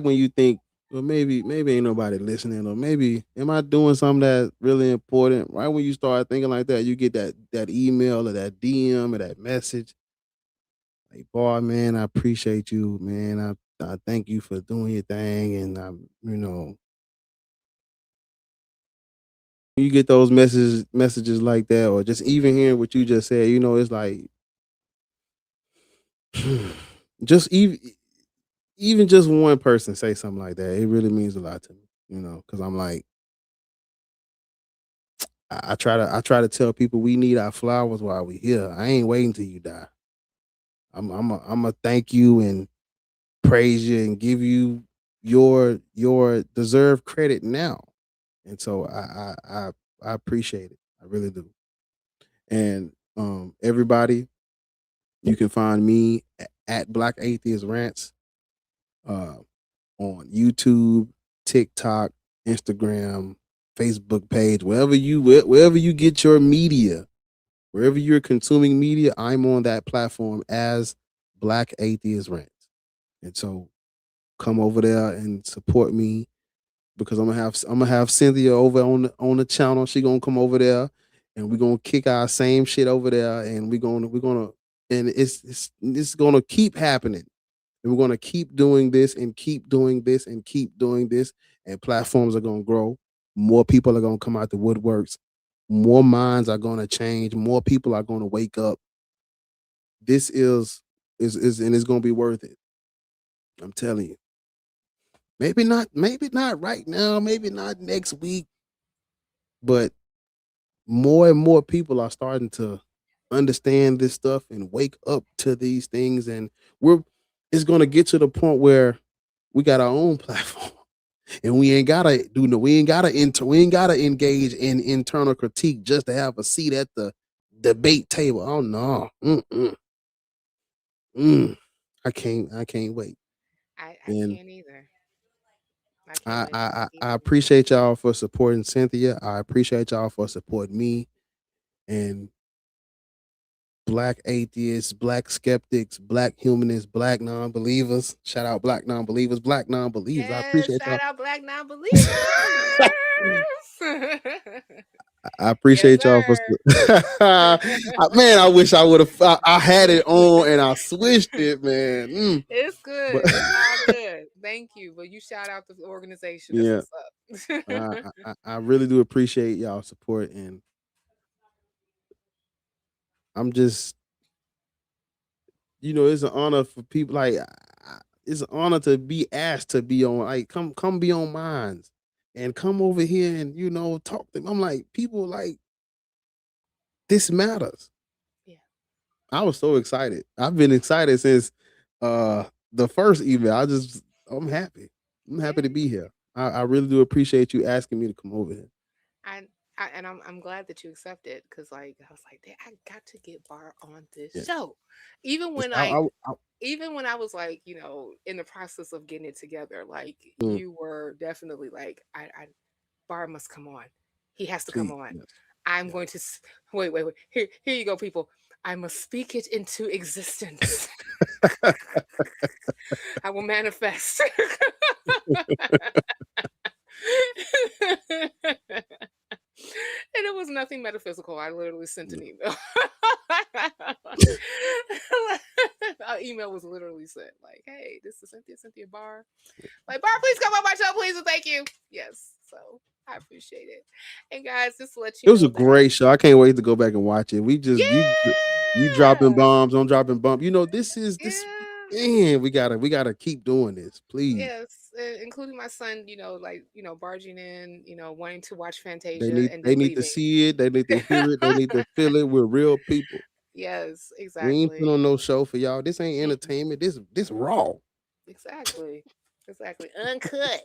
Speaker 2: when you think, well, maybe ain't nobody listening, or maybe am I doing something that's really important? Right when you start thinking like that, you get that email or that DM or that message. Like, boy, man, I appreciate you, man. I thank you for doing your thing, and you get those messages like that, or just even hearing what you just said, it's like just even just one person say something like that, it really means a lot to me. Because I'm like, I try to tell people we need our flowers while we here. I ain't waiting till you die. I'm a thank you and praise you and give you your deserved credit now. And so I appreciate it. I really do. And everybody, you can find me at Black Atheist Rants uh, on YouTube, TikTok, Instagram, Facebook page, wherever you get your media, wherever you're consuming media, I'm on that platform as Black Atheist Rants. And so come over there and support me because I'm gonna have Cynthia over on the channel. She gonna come over there and we're gonna kick our same shit over there and we're gonna and it's gonna keep happening. And we're gonna keep doing this and keep doing this and keep doing this. And platforms are gonna grow. More people are gonna come out the woodworks. More minds are gonna change. More people are gonna wake up. This is and it's gonna be worth it. I'm telling you. Maybe not right now, maybe not next week, but more and more people are starting to understand this stuff and wake up to these things. And we're it's gonna get to the point where we got our own platform. And we ain't gotta engage in internal critique just to have a seat at the debate table. Oh no. Mm. I can't wait.
Speaker 1: I
Speaker 2: And
Speaker 1: can't either. I can't
Speaker 2: I,
Speaker 1: wait
Speaker 2: I
Speaker 1: to
Speaker 2: I
Speaker 1: see
Speaker 2: I
Speaker 1: what we do.
Speaker 2: appreciate y'all for supporting Cynthia. I appreciate y'all for supporting me and Black atheists, Black skeptics, Black humanists, Black non-believers. Shout out Black non-believers, Black non-believers. I
Speaker 1: Yes,
Speaker 2: appreciate
Speaker 1: shout
Speaker 2: y'all.
Speaker 1: out Black non-believers.
Speaker 2: I
Speaker 1: Yes,
Speaker 2: appreciate y'all for
Speaker 1: sir.
Speaker 2: man. I wish I would have. I had it on and I switched it, man.
Speaker 1: It's
Speaker 2: But
Speaker 1: good. It's all good. Thank you. But you shout out the organization. That's
Speaker 2: yeah,
Speaker 1: what's up.
Speaker 2: I really do appreciate y'all support, and I'm just it's an honor for people like it's an honor to be asked to be on. Like, come be on Minds, and come over here and talk to them. I'm like, people like this matters.
Speaker 1: Yeah.
Speaker 2: I was so excited. I've been excited since the first email. I'm happy. I'm
Speaker 1: Yeah.
Speaker 2: happy to be here. I really do appreciate you asking me to come over here.
Speaker 1: I, and I'm glad that you accepted because like I was like, "Dang, I got to get Bar on this
Speaker 2: Yeah.
Speaker 1: show, even
Speaker 2: It's,
Speaker 1: when like even when I was like in the process of getting it together, like
Speaker 2: mm,
Speaker 1: you were definitely like I Bar must come on, he has to come
Speaker 2: please,
Speaker 1: on.
Speaker 2: yes,
Speaker 1: I'm
Speaker 2: yes.
Speaker 1: going to wait here you go people. I must speak it into existence. I will manifest. And it was nothing metaphysical. I literally sent an
Speaker 2: Mm.
Speaker 1: email. An email was literally sent like, "Hey, this is Cynthia Barr. Like, Barr, please come on my show, please, and thank you." Yes, so I appreciate it. And guys, just to let you
Speaker 2: It was a
Speaker 1: know that,
Speaker 2: great show. I can't wait to go back and watch it. You dropping
Speaker 1: yeah,
Speaker 2: bombs, I'm dropping bombs. This
Speaker 1: yeah.
Speaker 2: man. We gotta keep doing this, please.
Speaker 1: Yes, including my son, like, barging in, wanting to watch
Speaker 2: They
Speaker 1: Fantasia
Speaker 2: need
Speaker 1: and
Speaker 2: they
Speaker 1: then
Speaker 2: need to
Speaker 1: leaving.
Speaker 2: see it. They need to hear it. They need to feel it. We're real people.
Speaker 1: Yes,
Speaker 2: We ain't put
Speaker 1: exactly.
Speaker 2: on no show for y'all. This ain't
Speaker 1: Mm-mm.
Speaker 2: entertainment. This raw.
Speaker 1: Exactly. Exactly. Uncut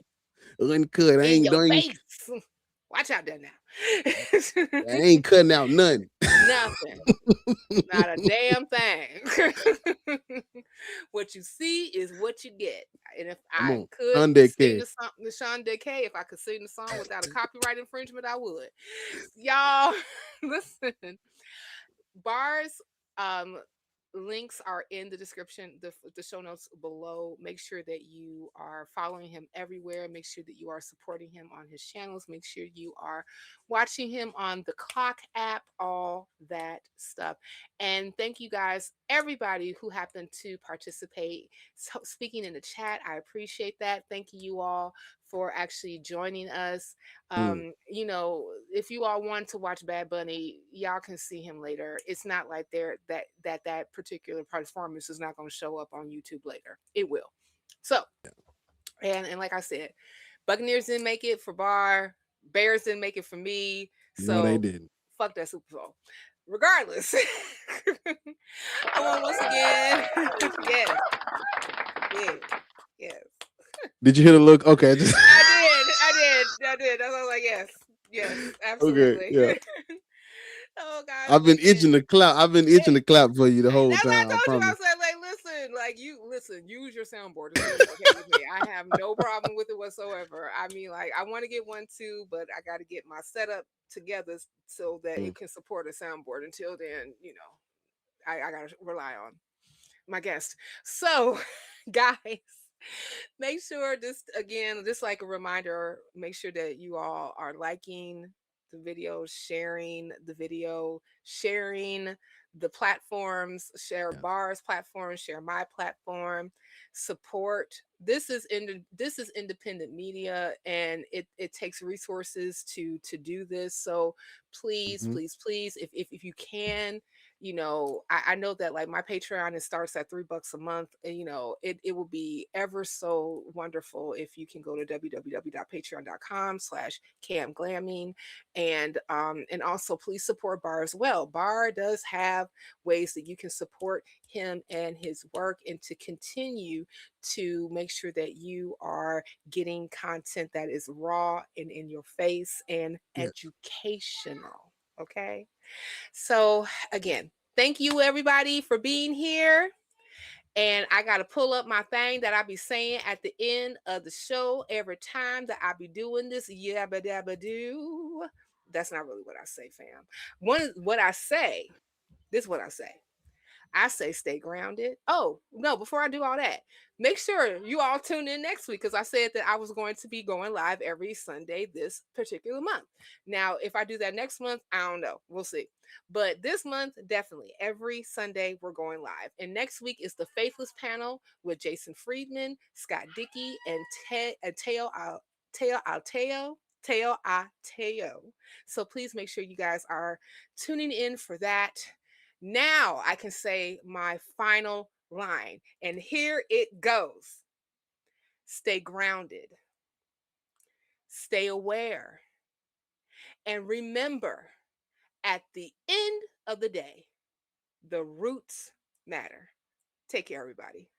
Speaker 2: Uncut.
Speaker 1: in your face. Watch out there now.
Speaker 2: I ain't cutting out nothing.
Speaker 1: Nothing. Not a damn thing. What you see is what you get. And if
Speaker 2: Come
Speaker 1: I
Speaker 2: on.
Speaker 1: could
Speaker 2: Hyundai
Speaker 1: sing
Speaker 2: Care.
Speaker 1: the song, the Sean Decay, if I could sing the song without a copyright infringement, I would. Y'all, listen. Bars links are in the description, the show notes below. Make sure that you are following him everywhere. Make sure that you are supporting him on his channels. Make sure you are watching him on the Clock app, all that stuff. And thank you guys, everybody who happened to participate, speaking in the chat. I appreciate that. Thank you all for actually joining us.
Speaker 2: Mm.
Speaker 1: If you all want to watch Bad Bunny, y'all can see him later. It's not like that particular performance is not going to show up on YouTube later. It will. So, and like I said, Buccaneers didn't make it for Bar. Bears didn't make it for me.
Speaker 2: No, they
Speaker 1: So,
Speaker 2: didn't.
Speaker 1: fuck that Super Bowl. Regardless, I want once again, yes, yes, yes.
Speaker 2: Did you hear the look? Okay, just
Speaker 1: I did. I did. That's what I was like, yes, yes,
Speaker 2: Okay,
Speaker 1: absolutely.
Speaker 2: yeah.
Speaker 1: Oh gosh,
Speaker 2: I've
Speaker 1: but
Speaker 2: been
Speaker 1: again,
Speaker 2: itching to clap. I've been itching to clap for you the whole
Speaker 1: that's what I
Speaker 2: time. I
Speaker 1: told you. I
Speaker 2: promise.
Speaker 1: said, like, listen, like you listen, use your soundboard. It's gonna be okay with me. I have no problem with it whatsoever. I mean, like, I want to get one too, but I got to get my setup together so that
Speaker 2: Mm,
Speaker 1: it can support a soundboard. Until then, I gotta rely on my guest. So, guys, make sure this again, just like a reminder, make sure that you all are liking the video, sharing the video, sharing the platforms, share
Speaker 2: yeah.
Speaker 1: bars platform, share my platform, support. This is independent media, and it takes resources to do this. So please,
Speaker 2: Mhm.
Speaker 1: please, please, if you can, I know that like my Patreon, it starts at $3 a month. And, it will be ever so wonderful if you can go to www.patreon.com/camglamming. And also please support Bar as well. Bar does have ways that you can support him and his work, and to continue to make sure that you are getting content that is raw and in your face and
Speaker 2: Yes.
Speaker 1: educational. Okay. So, again, thank you everybody for being here. And I got to pull up my thing that I be saying at the end of the show every time that I be doing this. Yabba dabba do. That's not really what I say, fam. What I say, this is what I say. I say stay grounded. Oh, no, before I do all that, make sure you all tune in next week, because I said that I was going to be going live every Sunday this particular month. Now, if I do that next month, I don't know. We'll see. But this month, definitely every Sunday we're going live. And next week is the Faithless panel with Jason Friedman, Scott Dickey, and Teo Alteo. Teo Ateo. So please make sure you guys are tuning in for that. Now I can say my final line, and here it goes. Stay grounded, stay aware, and remember, at the end of the day, the roots matter. Take care, everybody.